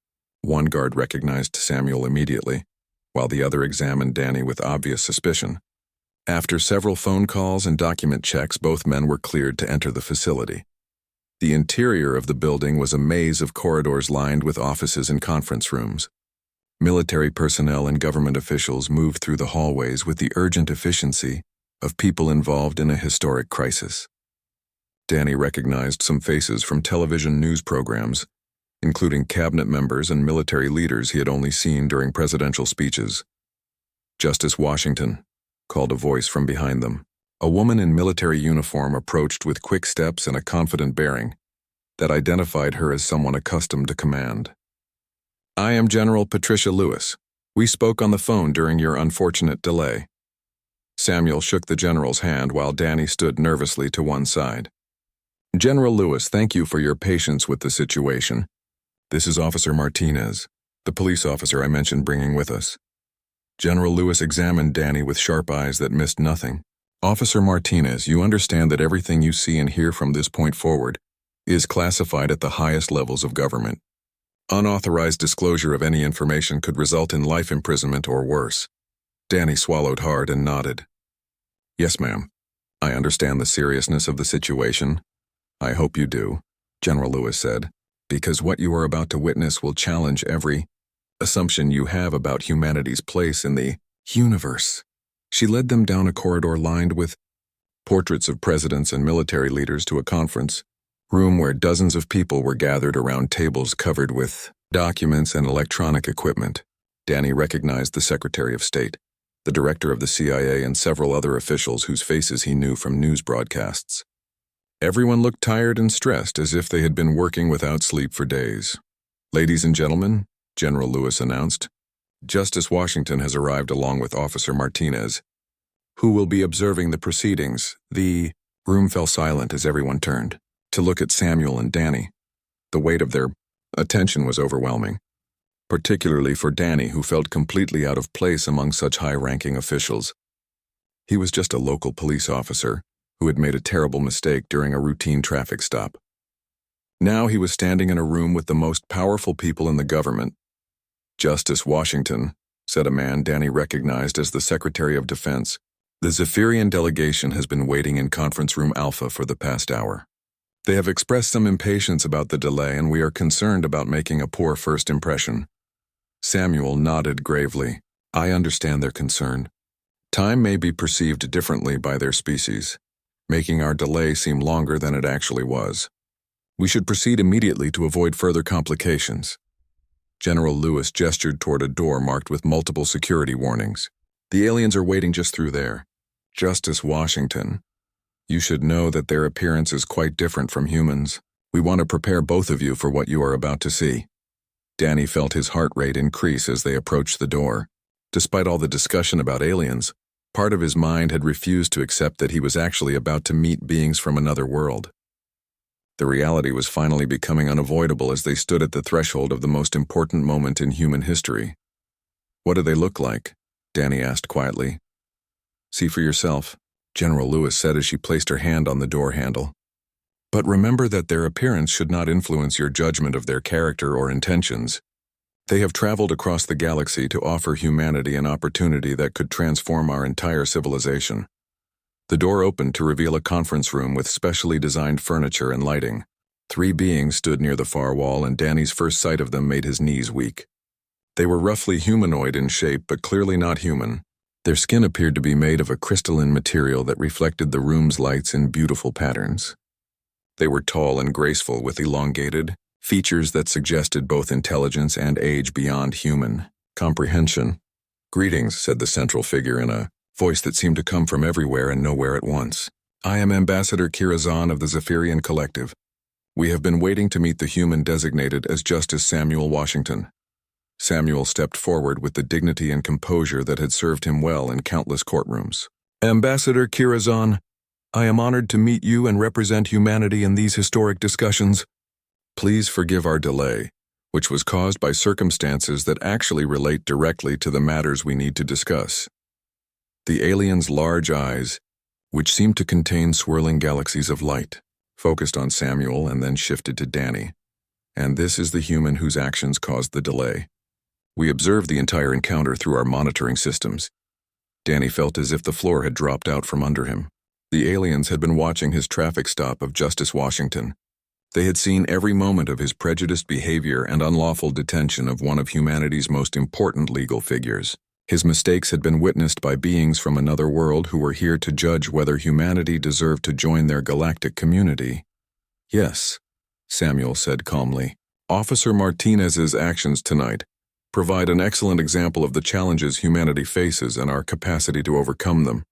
One guard recognized Samuel immediately, while the other examined Danny with obvious suspicion. After several phone calls and document checks, both men were cleared to enter the facility. The interior of the building was a maze of corridors lined with offices and conference rooms. Military personnel and government officials moved through the hallways with the urgent efficiency of people involved in a historic crisis. Danny recognized some faces from television news programs, including cabinet members and military leaders he had only seen during presidential speeches. Justice Washington, called a voice from behind them. A woman in military uniform approached with quick steps and a confident bearing that identified her as someone accustomed to command. I am General Patricia Lewis. We spoke on the phone during your unfortunate delay. Samuel shook the general's hand while Danny stood nervously to one side. General Lewis, thank you for your patience with the situation. This is Officer Martinez, the police officer I mentioned bringing with us. General Lewis examined Danny with sharp eyes that missed nothing. Officer Martinez, you understand that everything you see and hear from this point forward is classified at the highest levels of government. Unauthorized disclosure of any information could result in life imprisonment or worse. Danny swallowed hard and nodded. Yes, ma'am. I understand the seriousness of the situation. I hope you do, General Lewis said, because what you are about to witness will challenge every assumption you have about humanity's place in the universe. She led them down a corridor lined with portraits of presidents and military leaders to a conference room where dozens of people were gathered around tables covered with documents and electronic equipment. Danny recognized the Secretary of State, the director of the CIA, and several other officials whose faces he knew from news broadcasts. Everyone looked tired and stressed, as if they had been working without sleep for days. Ladies and gentlemen, General Lewis announced, Justice Washington has arrived along with Officer Martinez, who will be observing the proceedings. The room fell silent as everyone turned to look at Samuel and Danny. The weight of their attention was overwhelming, particularly for Danny, who felt completely out of place among such high-ranking officials. He was just a local police officer who had made a terrible mistake during a routine traffic stop. Now he was standing in a room with the most powerful people in the government. Justice Washington, said a man Danny recognized as the Secretary of Defense, the Zephyrian delegation has been waiting in Conference Room Alpha for the past hour. They have expressed some impatience about the delay, and we are concerned about making a poor first impression. Samuel nodded gravely. I understand their concern. Time may be perceived differently by their species, making our delay seem longer than it actually was. We should proceed immediately to avoid further complications. General Lewis gestured toward a door marked with multiple security warnings. The aliens are waiting just through there. Justice Washington, you should know that their appearance is quite different from humans. We want to prepare both of you for what you are about to see. Danny felt his heart rate increase as they approached the door. Despite all the discussion about aliens, part of his mind had refused to accept that he was actually about to meet beings from another world. The reality was finally becoming unavoidable as they stood at the threshold of the most important moment in human history. What do they look like? Danny asked quietly. See for yourself, General Lewis said as she placed her hand on the door handle. But remember that their appearance should not influence your judgment of their character or intentions. They have traveled across the galaxy to offer humanity an opportunity that could transform our entire civilization. The door opened to reveal a conference room with specially designed furniture and lighting. 3 beings stood near the far wall, and Danny's first sight of them made his knees weak. They were roughly humanoid in shape, but clearly not human. Their skin appeared to be made of a crystalline material that reflected the room's lights in beautiful patterns. They were tall and graceful, with elongated features that suggested both intelligence and age beyond human comprehension. "Greetings," said the central figure in a voice that seemed to come from everywhere and nowhere at once. "I am Ambassador Kirazan of the Zephyrian Collective. We have been waiting to meet the human designated as Justice Samuel Washington." Samuel stepped forward with the dignity and composure that had served him well in countless courtrooms. "Ambassador Kirazan, I am honored to meet you and represent humanity in these historic discussions. Please forgive our delay, which was caused by circumstances that actually relate directly to the matters we need to discuss." The alien's large eyes, which seemed to contain swirling galaxies of light, focused on Samuel and then shifted to Danny. "And this is the human whose actions caused the delay. We observed the entire encounter through our monitoring systems." Danny felt as if the floor had dropped out from under him. The aliens had been watching his traffic stop of Justice Washington. They had seen every moment of his prejudiced behavior and unlawful detention of one of humanity's most important legal figures. His mistakes had been witnessed by beings from another world who were here to judge whether humanity deserved to join their galactic community. "Yes," Samuel said calmly. "Officer Martinez's actions tonight provide an excellent example of the challenges humanity faces and our capacity to overcome them.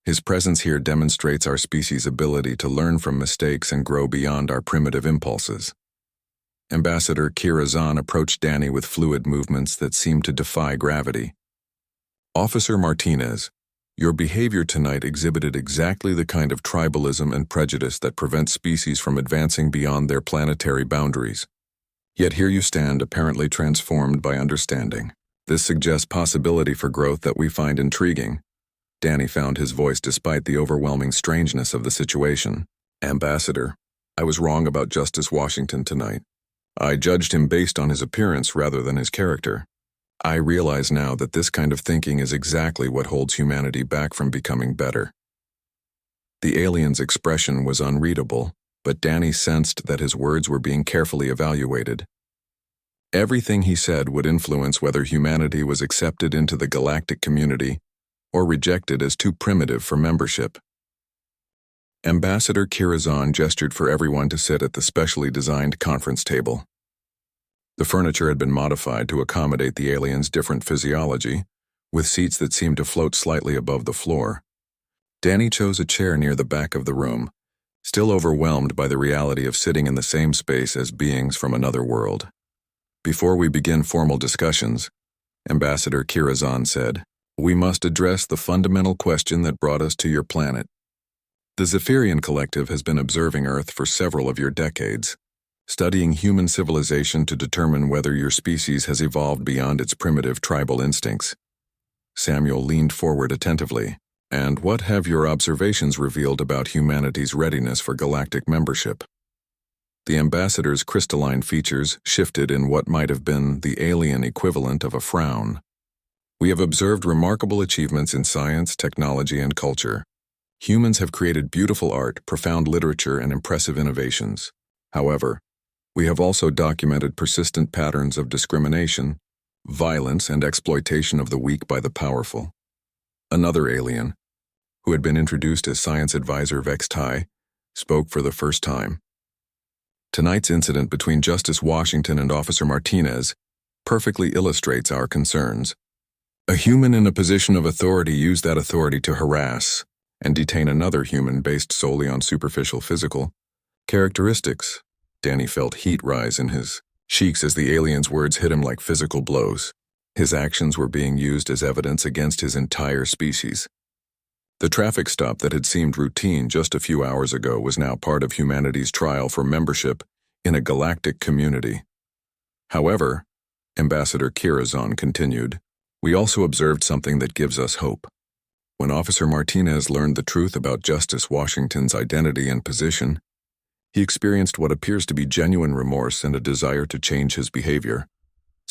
His presence here demonstrates our species' ability to learn from mistakes and grow beyond our primitive impulses." Ambassador Kirazan approached Danny with fluid movements that seemed to defy gravity. "Officer Martinez, your behavior tonight exhibited exactly the kind of tribalism and prejudice that prevents species from advancing beyond their planetary boundaries. Yet here you stand, apparently transformed by understanding. This suggests possibility for growth that we find intriguing." Danny found his voice despite the overwhelming strangeness of the situation. "Ambassador, I was wrong about Justice Washington tonight. I judged him based on his appearance rather than his character. I realize now that this kind of thinking is exactly what holds humanity back from becoming better." The alien's expression was unreadable, but Danny sensed that his words were being carefully evaluated. Everything he said would influence whether humanity was accepted into the galactic community or rejected as too primitive for membership. Ambassador Kirazan gestured for everyone to sit at the specially designed conference table. The furniture had been modified to accommodate the alien's different physiology, with seats that seemed to float slightly above the floor. Danny chose a chair near the back of the room, still overwhelmed by the reality of sitting in the same space as beings from another world. "Before we begin formal discussions," Ambassador Kirazan said, "we must address the fundamental question that brought us to your planet. The Zephyrian Collective has been observing Earth for several of your decades, studying human civilization to determine whether your species has evolved beyond its primitive tribal instincts." Samuel leaned forward attentively. "And what have your observations revealed about humanity's readiness for galactic membership?" The ambassador's crystalline features shifted in what might have been the alien equivalent of a frown. "We have observed remarkable achievements in science, technology, and culture. Humans have created beautiful art, profound literature, and impressive innovations. However, we have also documented persistent patterns of discrimination, violence, and exploitation of the weak by the powerful." Another alien, who had been introduced as Science Advisor Vex Tai, spoke for the first time. "Tonight's incident between Justice Washington and Officer Martinez perfectly illustrates our concerns. A human in a position of authority used that authority to harass and detain another human based solely on superficial physical characteristics." Danny felt heat rise in his cheeks as the alien's words hit him like physical blows. His actions were being used as evidence against his entire species. The traffic stop that had seemed routine just a few hours ago was now part of humanity's trial for membership in a galactic community. However, Ambassador Kirazan continued, "We also observed something that gives us hope. When Officer Martinez learned the truth about Justice Washington's identity and position, he experienced what appears to be genuine remorse and a desire to change his behavior.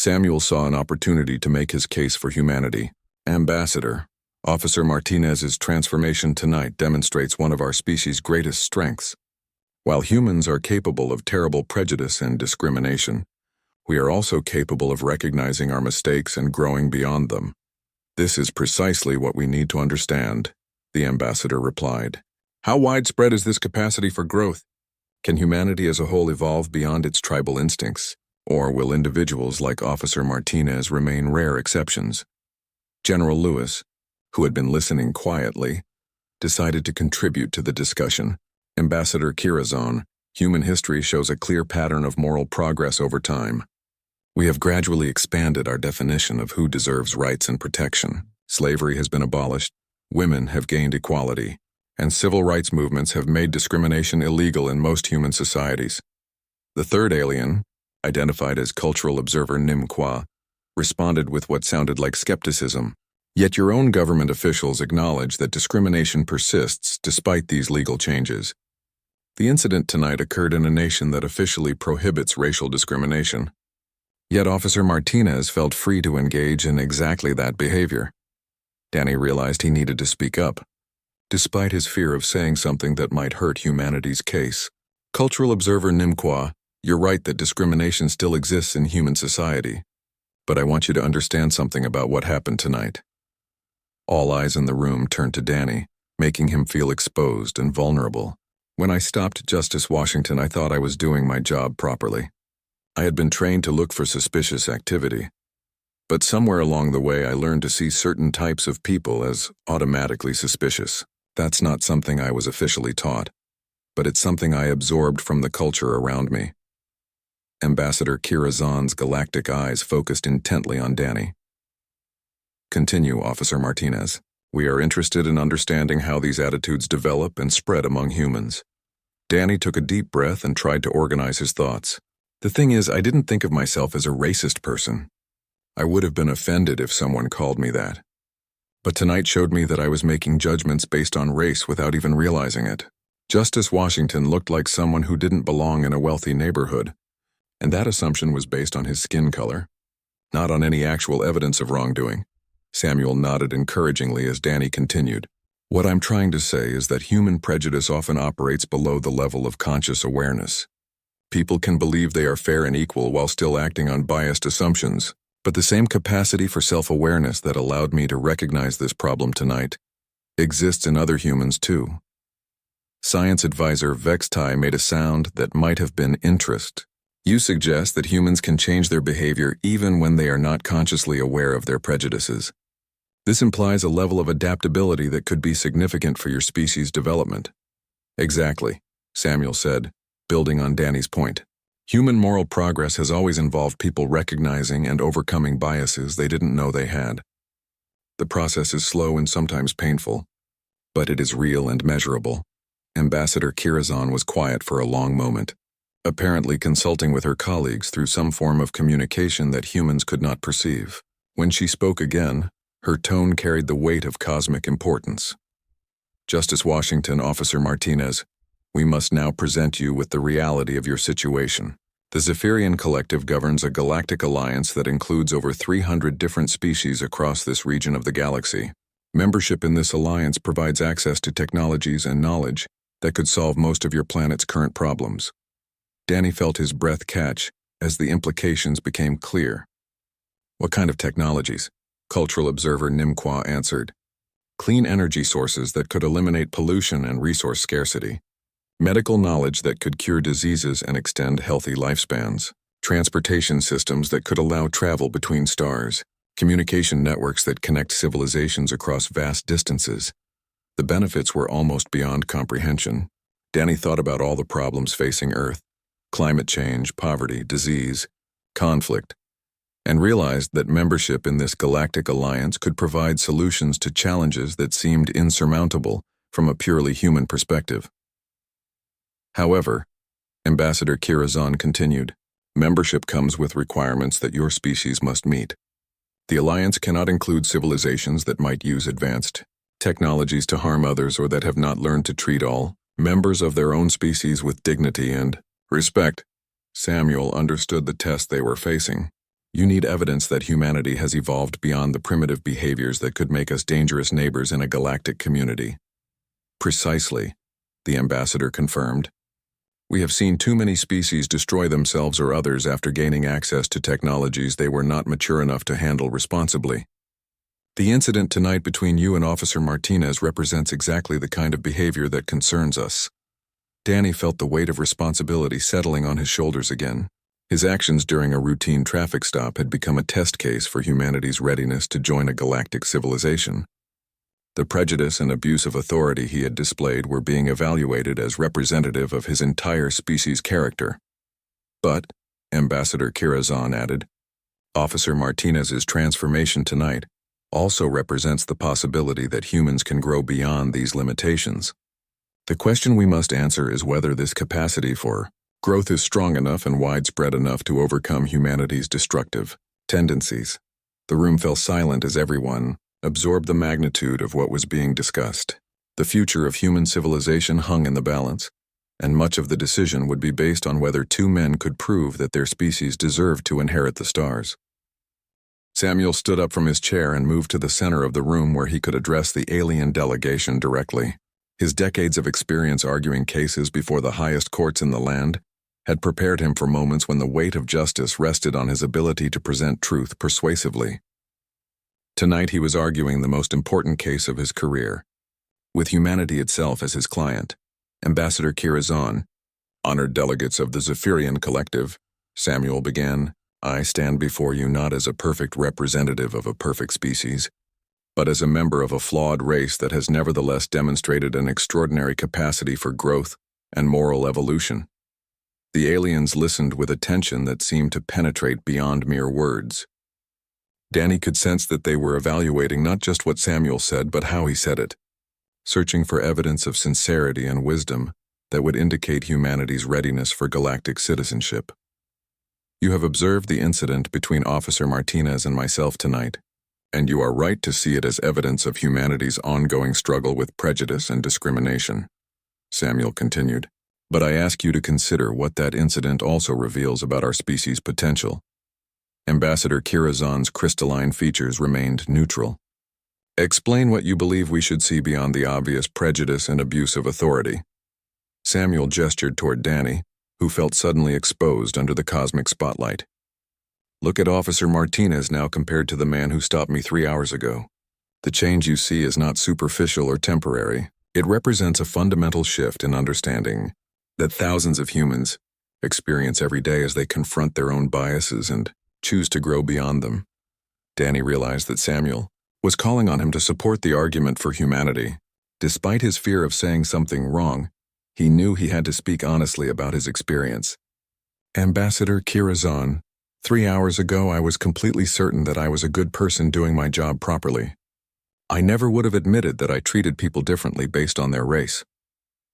Samuel saw an opportunity to make his case for humanity. Ambassador, Officer Martinez's transformation tonight demonstrates one of our species' greatest strengths. While humans are capable of terrible prejudice and discrimination, we are also capable of recognizing our mistakes and growing beyond them. This is precisely what we need to understand, the ambassador replied. How widespread is this capacity for growth? Can humanity as a whole evolve beyond its tribal instincts, or will individuals like Officer Martinez remain rare exceptions? General Lewis, who had been listening quietly, decided to contribute to the discussion. Ambassador Kirazon, human history shows a clear pattern of moral progress over time. We have gradually expanded our definition of who deserves rights and protection. Slavery has been abolished, women have gained equality, and civil rights movements have made discrimination illegal in most human societies. The third alien, identified as cultural observer Nimqua, responded with what sounded like skepticism. Yet your own government officials acknowledge that discrimination persists despite these legal changes. The incident tonight occurred in a nation that officially prohibits racial discrimination. Yet Officer Martinez felt free to engage in exactly that behavior. Danny realized he needed to speak up, despite his fear of saying something that might hurt humanity's case. Cultural observer Nimqua, you're right that discrimination still exists in human society, but I want you to understand something about what happened tonight. All eyes in the room turned to Danny, making him feel exposed and vulnerable. When I stopped Justice Washington, I thought I was doing my job properly. I had been trained to look for suspicious activity. But somewhere along the way, I learned to see certain types of people as automatically suspicious. That's not something I was officially taught, but it's something I absorbed from the culture around me. Ambassador Kirazon's galactic eyes focused intently on Danny. Continue, Officer Martinez. We are interested in understanding how these attitudes develop and spread among humans. Danny took a deep breath and tried to organize his thoughts. The thing is, I didn't think of myself as a racist person. I would have been offended if someone called me that. But tonight showed me that I was making judgments based on race without even realizing it. Justice Washington looked like someone who didn't belong in a wealthy neighborhood, and that assumption was based on his skin color, not on any actual evidence of wrongdoing. Samuel nodded encouragingly as Danny continued. What I'm trying to say is that human prejudice often operates below the level of conscious awareness. People can believe they are fair and equal while still acting on biased assumptions, but the same capacity for self-awareness that allowed me to recognize this problem tonight exists in other humans too. Science advisor Vextai made a sound that might have been interest. You suggest that humans can change their behavior even when they are not consciously aware of their prejudices. This implies a level of adaptability that could be significant for your species' development. Exactly, Samuel said, building on Danny's point. Human moral progress has always involved people recognizing and overcoming biases they didn't know they had. The process is slow and sometimes painful, but it is real and measurable. Ambassador Kirazon was quiet for a long moment, apparently consulting with her colleagues through some form of communication that humans could not perceive. When she spoke again, her tone carried the weight of cosmic importance. Justice Washington, Officer Martinez, we must now present you with the reality of your situation. The Zephyrian Collective governs a galactic alliance that includes over 300 different species across this region of the galaxy. Membership in this alliance provides access to technologies and knowledge that could solve most of your planet's current problems. Danny felt his breath catch as the implications became clear. What kind of technologies? Cultural observer Nimqua answered. Clean energy sources that could eliminate pollution and resource scarcity. Medical knowledge that could cure diseases and extend healthy lifespans. Transportation systems that could allow travel between stars. Communication networks that connect civilizations across vast distances. The benefits were almost beyond comprehension. Danny thought about all the problems facing Earth. Climate change, poverty, disease, conflict, and realized that membership in this galactic alliance could provide solutions to challenges that seemed insurmountable from a purely human perspective. However, Ambassador Kirazon continued, membership comes with requirements that your species must meet. The alliance cannot include civilizations that might use advanced technologies to harm others or that have not learned to treat all members of their own species with dignity and respect. Samuel understood the test they were facing. You need evidence that humanity has evolved beyond the primitive behaviors that could make us dangerous neighbors in a galactic community. Precisely, the ambassador confirmed. We have seen too many species destroy themselves or others after gaining access to technologies they were not mature enough to handle responsibly. The incident tonight between you and Officer Martinez represents exactly the kind of behavior that concerns us. Danny felt the weight of responsibility settling on his shoulders again. His actions during a routine traffic stop had become a test case for humanity's readiness to join a galactic civilization. The prejudice and abuse of authority he had displayed were being evaluated as representative of his entire species' character. But, Ambassador Kirazan added, Officer Martinez's transformation tonight also represents the possibility that humans can grow beyond these limitations. The question we must answer is whether this capacity for growth is strong enough and widespread enough to overcome humanity's destructive tendencies. The room fell silent as everyone absorbed the magnitude of what was being discussed. The future of human civilization hung in the balance, and much of the decision would be based on whether two men could prove that their species deserved to inherit the stars. Samuel stood up from his chair and moved to the center of the room where he could address the alien delegation directly. His decades of experience arguing cases before the highest courts in the land had prepared him for moments when the weight of justice rested on his ability to present truth persuasively. Tonight he was arguing the most important case of his career, with humanity itself as his client. Ambassador Kirazan, honored delegates of the Zephyrian Collective, Samuel began, I stand before you not as a perfect representative of a perfect species, but as a member of a flawed race that has nevertheless demonstrated an extraordinary capacity for growth and moral evolution. The aliens listened with attention that seemed to penetrate beyond mere words. Danny could sense that they were evaluating not just what Samuel said, but how he said it, searching for evidence of sincerity and wisdom that would indicate humanity's readiness for galactic citizenship. You have observed the incident between Officer Martinez and myself tonight, and you are right to see it as evidence of humanity's ongoing struggle with prejudice and discrimination, Samuel continued. But I ask you to consider what that incident also reveals about our species' potential. Ambassador Kirazan's crystalline features remained neutral. Explain what you believe we should see beyond the obvious prejudice and abuse of authority. Samuel gestured toward Danny, who felt suddenly exposed under the cosmic spotlight. Look at Officer Martinez now compared to the man who stopped me 3 hours ago. The change you see is not superficial or temporary. It represents a fundamental shift in understanding that thousands of humans experience every day as they confront their own biases and choose to grow beyond them. Danny realized that Samuel was calling on him to support the argument for humanity. Despite his fear of saying something wrong, he knew he had to speak honestly about his experience. Ambassador Kirazan, 3 hours ago I was completely certain that I was a good person doing my job properly. I never would have admitted that I treated people differently based on their race.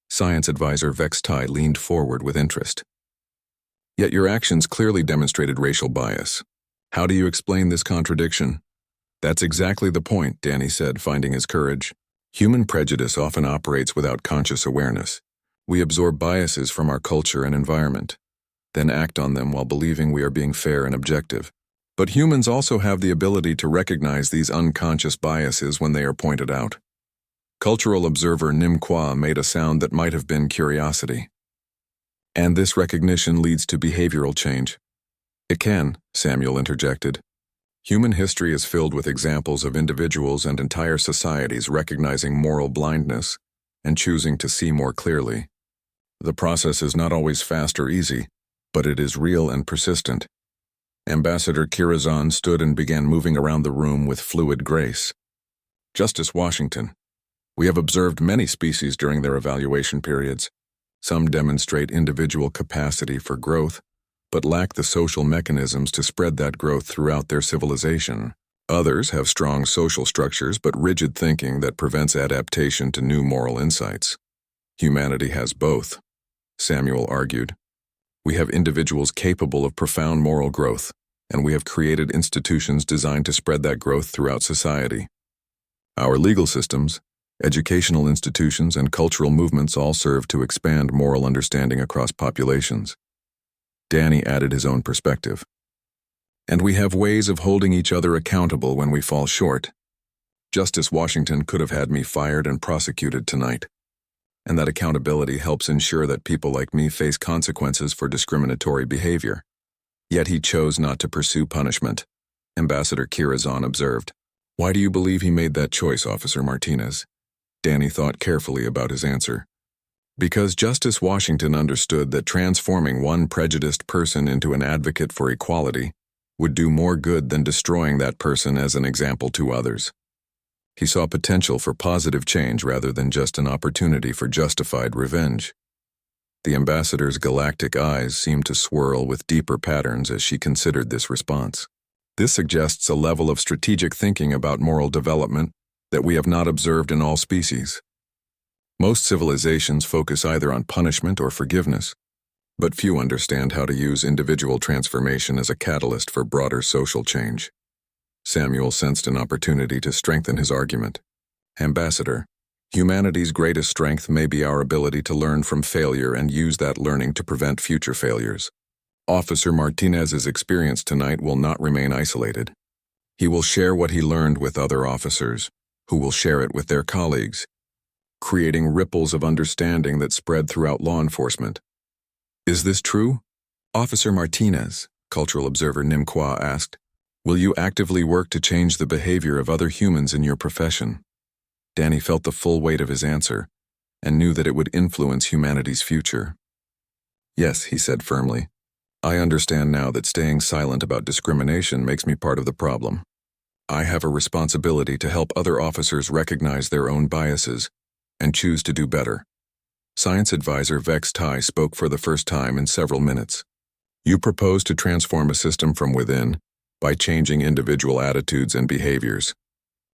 Science advisor Vex Tai leaned forward with interest. Yet your actions clearly demonstrated racial bias. How do you explain this contradiction? That's exactly the point, Danny said, finding his courage. Human prejudice often operates without conscious awareness. We absorb biases from our culture and environment, then act on them while believing we are being fair and objective. But humans also have the ability to recognize these unconscious biases when they are pointed out. Cultural observer Nim Kwa made a sound that might have been curiosity. And this recognition leads to behavioral change. It can, Samuel interjected. Human history is filled with examples of individuals and entire societies recognizing moral blindness and choosing to see more clearly. The process is not always fast or easy, but it is real and persistent. Ambassador Kirazan stood and began moving around the room with fluid grace. Justice Washington. We have observed many species during their evaluation periods. Some demonstrate individual capacity for growth, but lack the social mechanisms to spread that growth throughout their civilization. Others have strong social structures but rigid thinking that prevents adaptation to new moral insights. Humanity has both, Samuel argued. We have individuals capable of profound moral growth, and we have created institutions designed to spread that growth throughout society. Our legal systems, educational institutions, and cultural movements all serve to expand moral understanding across populations. Danny added his own perspective. And we have ways of holding each other accountable when we fall short. Justice Washington could have had me fired and prosecuted tonight. And that accountability helps ensure that people like me face consequences for discriminatory behavior. Yet he chose not to pursue punishment, Ambassador Kirazan observed. Why do you believe he made that choice, Officer Martinez? Danny thought carefully about his answer. Because Justice Washington understood that transforming one prejudiced person into an advocate for equality would do more good than destroying that person as an example to others. He saw potential for positive change rather than just an opportunity for justified revenge. The ambassador's galactic eyes seemed to swirl with deeper patterns as she considered this response. This suggests a level of strategic thinking about moral development that we have not observed in all species. Most civilizations focus either on punishment or forgiveness, but few understand how to use individual transformation as a catalyst for broader social change. Samuel sensed an opportunity to strengthen his argument. Ambassador, humanity's greatest strength may be our ability to learn from failure and use that learning to prevent future failures. Officer Martinez's experience tonight will not remain isolated. He will share what he learned with other officers, who will share it with their colleagues, creating ripples of understanding that spread throughout law enforcement. Is this true? Officer Martinez, cultural observer Nimqua asked, will you actively work to change the behavior of other humans in your profession? Danny felt the full weight of his answer and knew that it would influence humanity's future. Yes, he said firmly. I understand now that staying silent about discrimination makes me part of the problem. I have a responsibility to help other officers recognize their own biases and choose to do better. Science advisor Vex Tai spoke for the first time in several minutes. You propose to transform a system from within by changing individual attitudes and behaviors.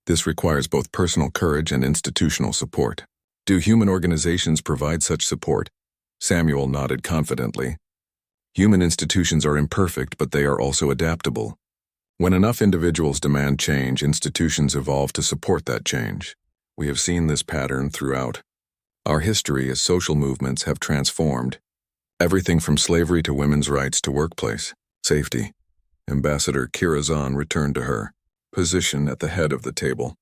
This requires both personal courage and institutional support. Do human organizations provide such support? Samuel nodded confidently. Human institutions are imperfect, but they are also adaptable. When enough individuals demand change, institutions evolve to support that change. We have seen this pattern throughout our history as social movements have transformed. Everything from slavery to women's rights to workplace safety. Ambassador Kirazan returned to her position at the head of the table.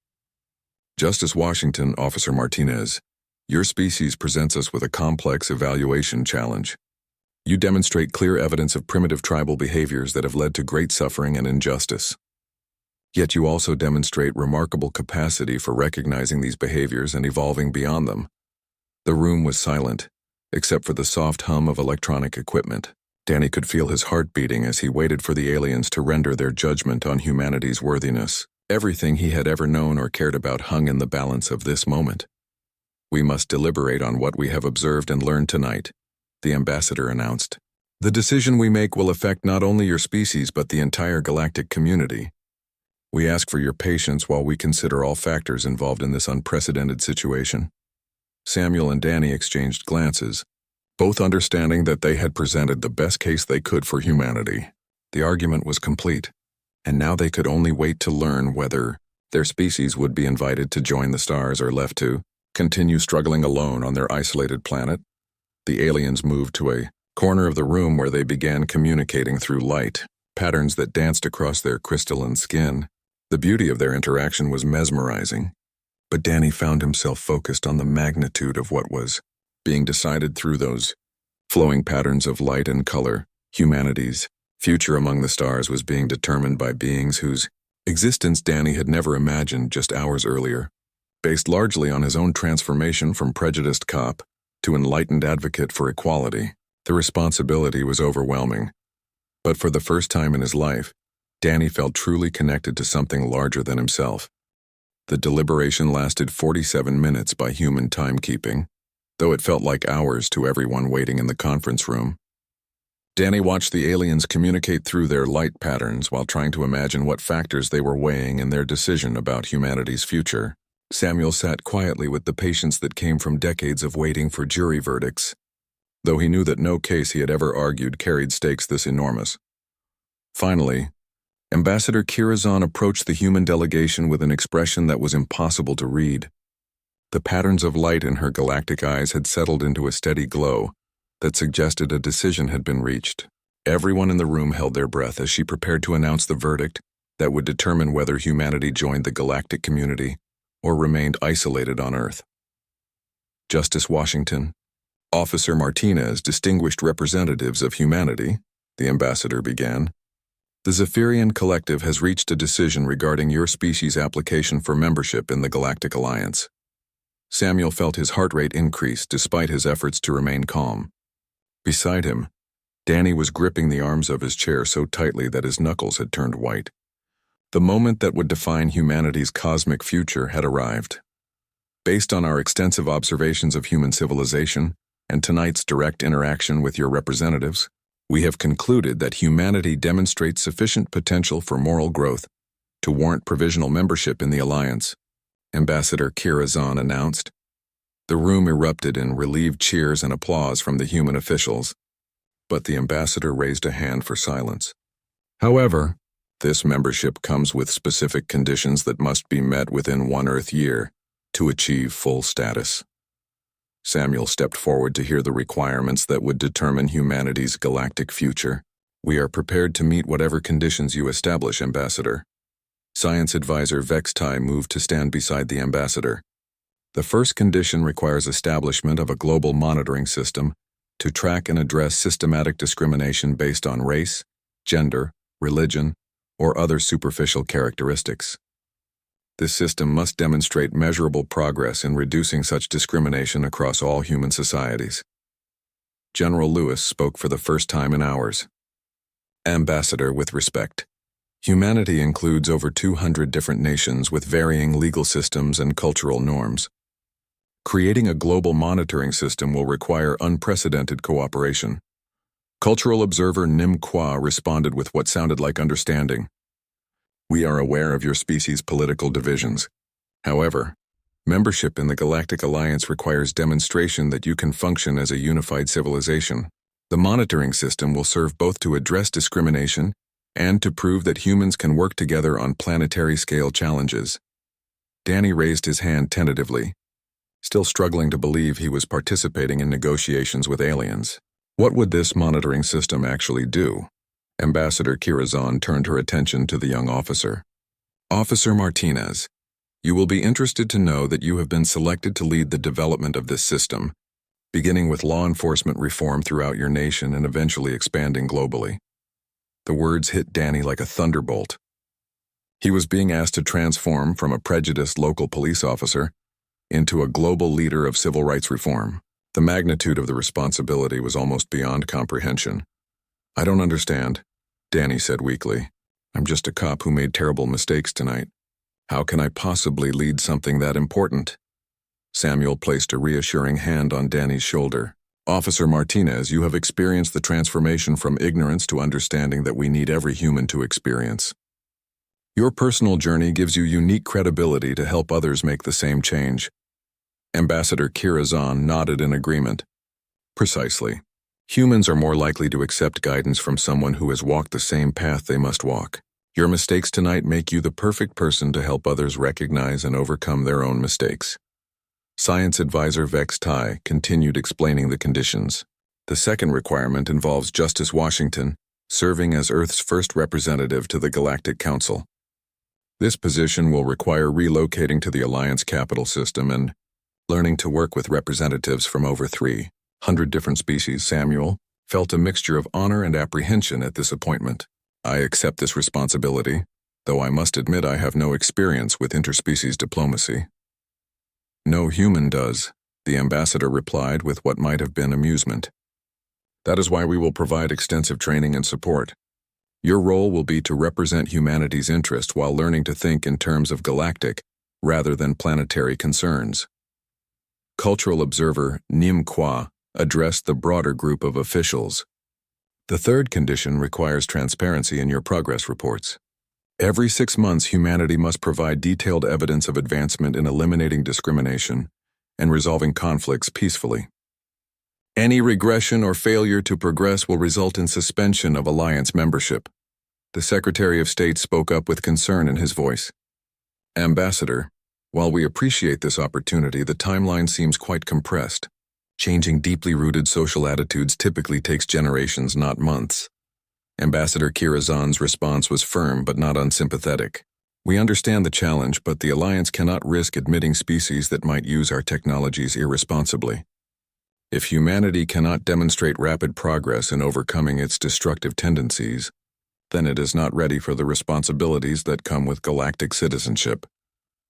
Justice Washington, Officer Martinez, your species presents us with a complex evaluation challenge. You demonstrate clear evidence of primitive tribal behaviors that have led to great suffering and injustice. Yet you also demonstrate remarkable capacity for recognizing these behaviors and evolving beyond them. The room was silent, except for the soft hum of electronic equipment. Danny could feel his heart beating as he waited for the aliens to render their judgment on humanity's worthiness. Everything he had ever known or cared about hung in the balance of this moment. We must deliberate on what we have observed and learned tonight, the ambassador announced. The decision we make will affect not only your species but the entire galactic community. We ask for your patience while we consider all factors involved in this unprecedented situation. Samuel and Danny exchanged glances, both understanding that they had presented the best case they could for humanity. The argument was complete, and now they could only wait to learn whether their species would be invited to join the stars or left to continue struggling alone on their isolated planet. The aliens moved to a corner of the room where they began communicating through light, patterns that danced across their crystalline skin. The beauty of their interaction was mesmerizing, but Danny found himself focused on the magnitude of what was being decided through those flowing patterns of light and color. Humanity's future among the stars was being determined by beings whose existence Danny had never imagined just hours earlier. Based largely on his own transformation from prejudiced cop to enlightened advocate for equality, the responsibility was overwhelming. But for the first time in his life, Danny felt truly connected to something larger than himself. The deliberation lasted 47 minutes by human timekeeping, though it felt like hours to everyone waiting in the conference room. Danny watched the aliens communicate through their light patterns while trying to imagine what factors they were weighing in their decision about humanity's future. Samuel sat quietly with the patience that came from decades of waiting for jury verdicts, though he knew that no case he had ever argued carried stakes this enormous. Finally, Ambassador Kirazan approached the human delegation with an expression that was impossible to read. The patterns of light in her galactic eyes had settled into a steady glow that suggested a decision had been reached. Everyone in the room held their breath as she prepared to announce the verdict that would determine whether humanity joined the galactic community or remained isolated on Earth. Justice Washington, Officer Martinez, distinguished representatives of humanity, the ambassador began. The Zephyrian Collective has reached a decision regarding your species' application for membership in the Galactic Alliance. Samuel felt his heart rate increase despite his efforts to remain calm. Beside him, Danny was gripping the arms of his chair so tightly that his knuckles had turned white. The moment that would define humanity's cosmic future had arrived. Based on our extensive observations of human civilization and tonight's direct interaction with your representatives, we have concluded that humanity demonstrates sufficient potential for moral growth to warrant provisional membership in the Alliance, Ambassador Kira Zahn announced. The room erupted in relieved cheers and applause from the human officials, but the ambassador raised a hand for silence. However, this membership comes with specific conditions that must be met within 1 Earth year to achieve full status. Samuel stepped forward to hear the requirements that would determine humanity's galactic future. We are prepared to meet whatever conditions you establish, Ambassador. Science Advisor Vex Tai moved to stand beside the ambassador. The first condition requires establishment of a global monitoring system to track and address systematic discrimination based on race, gender, religion, or other superficial characteristics. This system must demonstrate measurable progress in reducing such discrimination across all human societies. General Lewis spoke for the first time in hours. Ambassador, with respect, humanity includes over 200 different nations with varying legal systems and cultural norms. Creating a global monitoring system will require unprecedented cooperation. Cultural observer Nim Kwa responded with what sounded like understanding. We are aware of your species' political divisions. However, membership in the Galactic Alliance requires demonstration that you can function as a unified civilization. The monitoring system will serve both to address discrimination and to prove that humans can work together on planetary-scale challenges. Danny raised his hand tentatively, still struggling to believe he was participating in negotiations with aliens. What would this monitoring system actually do? Ambassador Kira Zahn turned her attention to the young officer. Officer Martinez, you will be interested to know that you have been selected to lead the development of this system, beginning with law enforcement reform throughout your nation and eventually expanding globally. The words hit Danny like a thunderbolt. He was being asked to transform from a prejudiced local police officer into a global leader of civil rights reform. The magnitude of the responsibility was almost beyond comprehension. I don't understand, Danny said weakly. I'm just a cop who made terrible mistakes tonight. How can I possibly lead something that important? Samuel placed a reassuring hand on Danny's shoulder. Officer Martinez, you have experienced the transformation from ignorance to understanding that we need every human to experience. Your personal journey gives you unique credibility to help others make the same change. Ambassador Kira Zahn nodded in agreement. Precisely. Humans are more likely to accept guidance from someone who has walked the same path they must walk. Your mistakes tonight make you the perfect person to help others recognize and overcome their own mistakes. Science Advisor Vex Tai continued explaining the conditions. The second requirement involves Justice Washington, serving as Earth's first representative to the Galactic Council. This position will require relocating to the Alliance capital system and learning to work with representatives from over 300 different species. Samuel felt a mixture of honor and apprehension at this appointment. I accept this responsibility, though I must admit I have no experience with interspecies diplomacy. No human does, the ambassador replied with what might have been amusement. That is why we will provide extensive training and support. Your role will be to represent humanity's interest while learning to think in terms of galactic rather than planetary concerns. Cultural observer Nim Kwa addressed the broader group of officials. The third condition requires transparency in your progress reports. Every 6 months, humanity must provide detailed evidence of advancement in eliminating discrimination and resolving conflicts peacefully. Any regression or failure to progress will result in suspension of Alliance membership. The Secretary of State spoke up with concern in his voice. Ambassador, while we appreciate this opportunity, the timeline seems quite compressed. Changing deeply rooted social attitudes typically takes generations, not months. Ambassador Kirazan's response was firm but not unsympathetic. We understand the challenge, but the Alliance cannot risk admitting species that might use our technologies irresponsibly. If humanity cannot demonstrate rapid progress in overcoming its destructive tendencies, then it is not ready for the responsibilities that come with galactic citizenship.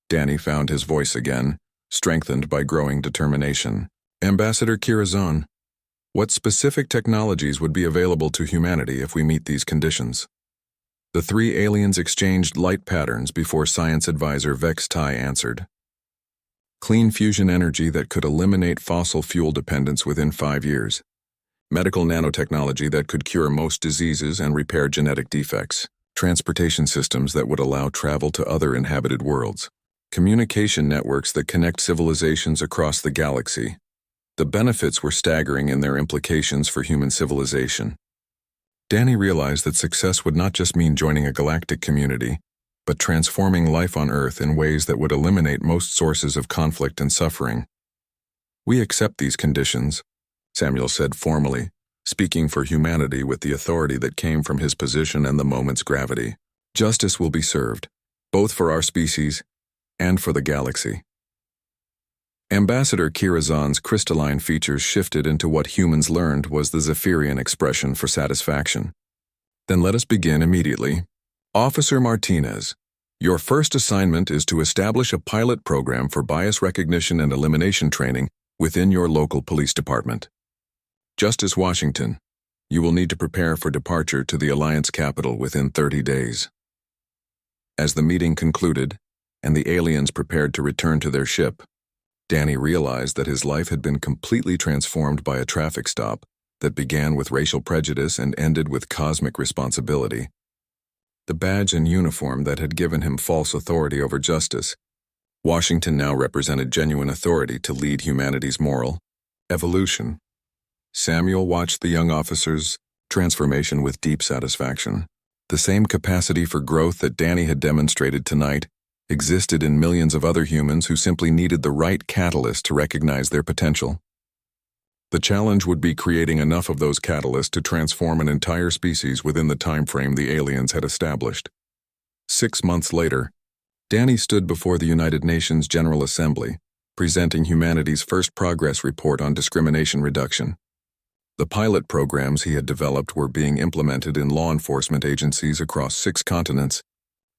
Danny found his voice again, strengthened by growing determination. Ambassador Kirazan, what specific technologies would be available to humanity if we meet these conditions? The three aliens exchanged light patterns before science advisor Vex Tai answered. Clean fusion energy that could eliminate fossil fuel dependence within 5 years. Medical nanotechnology that could cure most diseases and repair genetic defects. Transportation systems that would allow travel to other inhabited worlds. Communication networks that connect civilizations across the galaxy. The benefits were staggering in their implications for human civilization. Danny realized that success would not just mean joining a galactic community, but transforming life on Earth in ways that would eliminate most sources of conflict and suffering. We accept these conditions, Samuel said formally, speaking for humanity with the authority that came from his position and the moment's gravity. Justice will be served, both for our species and for the galaxy. Ambassador Kirazan's crystalline features shifted into what humans learned was the Zephyrian expression for satisfaction. Then let us begin immediately. Officer Martinez, your first assignment is to establish a pilot program for bias recognition and elimination training within your local police department. Justice Washington, you will need to prepare for departure to the Alliance capital within 30 days. As the meeting concluded, and the aliens prepared to return to their ship, Danny realized that his life had been completely transformed by a traffic stop that began with racial prejudice and ended with cosmic responsibility. The badge and uniform that had given him false authority over justice, Washington now represented genuine authority to lead humanity's moral evolution. Samuel watched the young officer's transformation with deep satisfaction. The same capacity for growth that Danny had demonstrated tonight existed in millions of other humans who simply needed the right catalyst to recognize their potential. The challenge would be creating enough of those catalysts to transform an entire species within the time frame the aliens had established. 6 months later, Danny stood before the United Nations General Assembly, presenting humanity's first progress report on discrimination reduction. The pilot programs he had developed were being implemented in law enforcement agencies across 6 continents,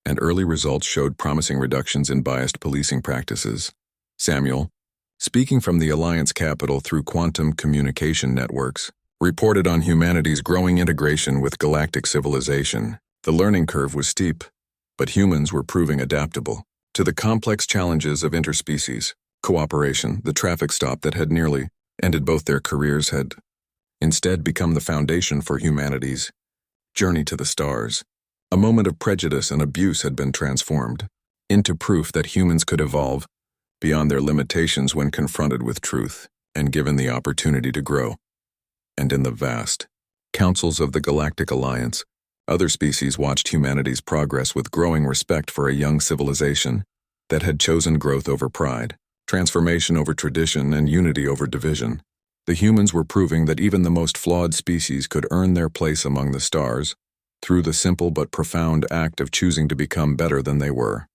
and early results showed promising reductions in biased policing practices. Samuel, speaking from the Alliance capital through quantum communication networks, reported on humanity's growing integration with galactic civilization. The learning curve was steep, but humans were proving adaptable to the complex challenges of interspecies cooperation. The traffic stop that had nearly ended both their careers had instead become the foundation for humanity's journey to the stars. A moment of prejudice and abuse had been transformed into proof that humans could evolve beyond their limitations when confronted with truth and given the opportunity to grow. And in the vast councils of the Galactic Alliance, other species watched humanity's progress with growing respect for a young civilization that had chosen growth over pride, transformation over tradition, and unity over division. The humans were proving that even the most flawed species could earn their place among the stars through the simple but profound act of choosing to become better than they were.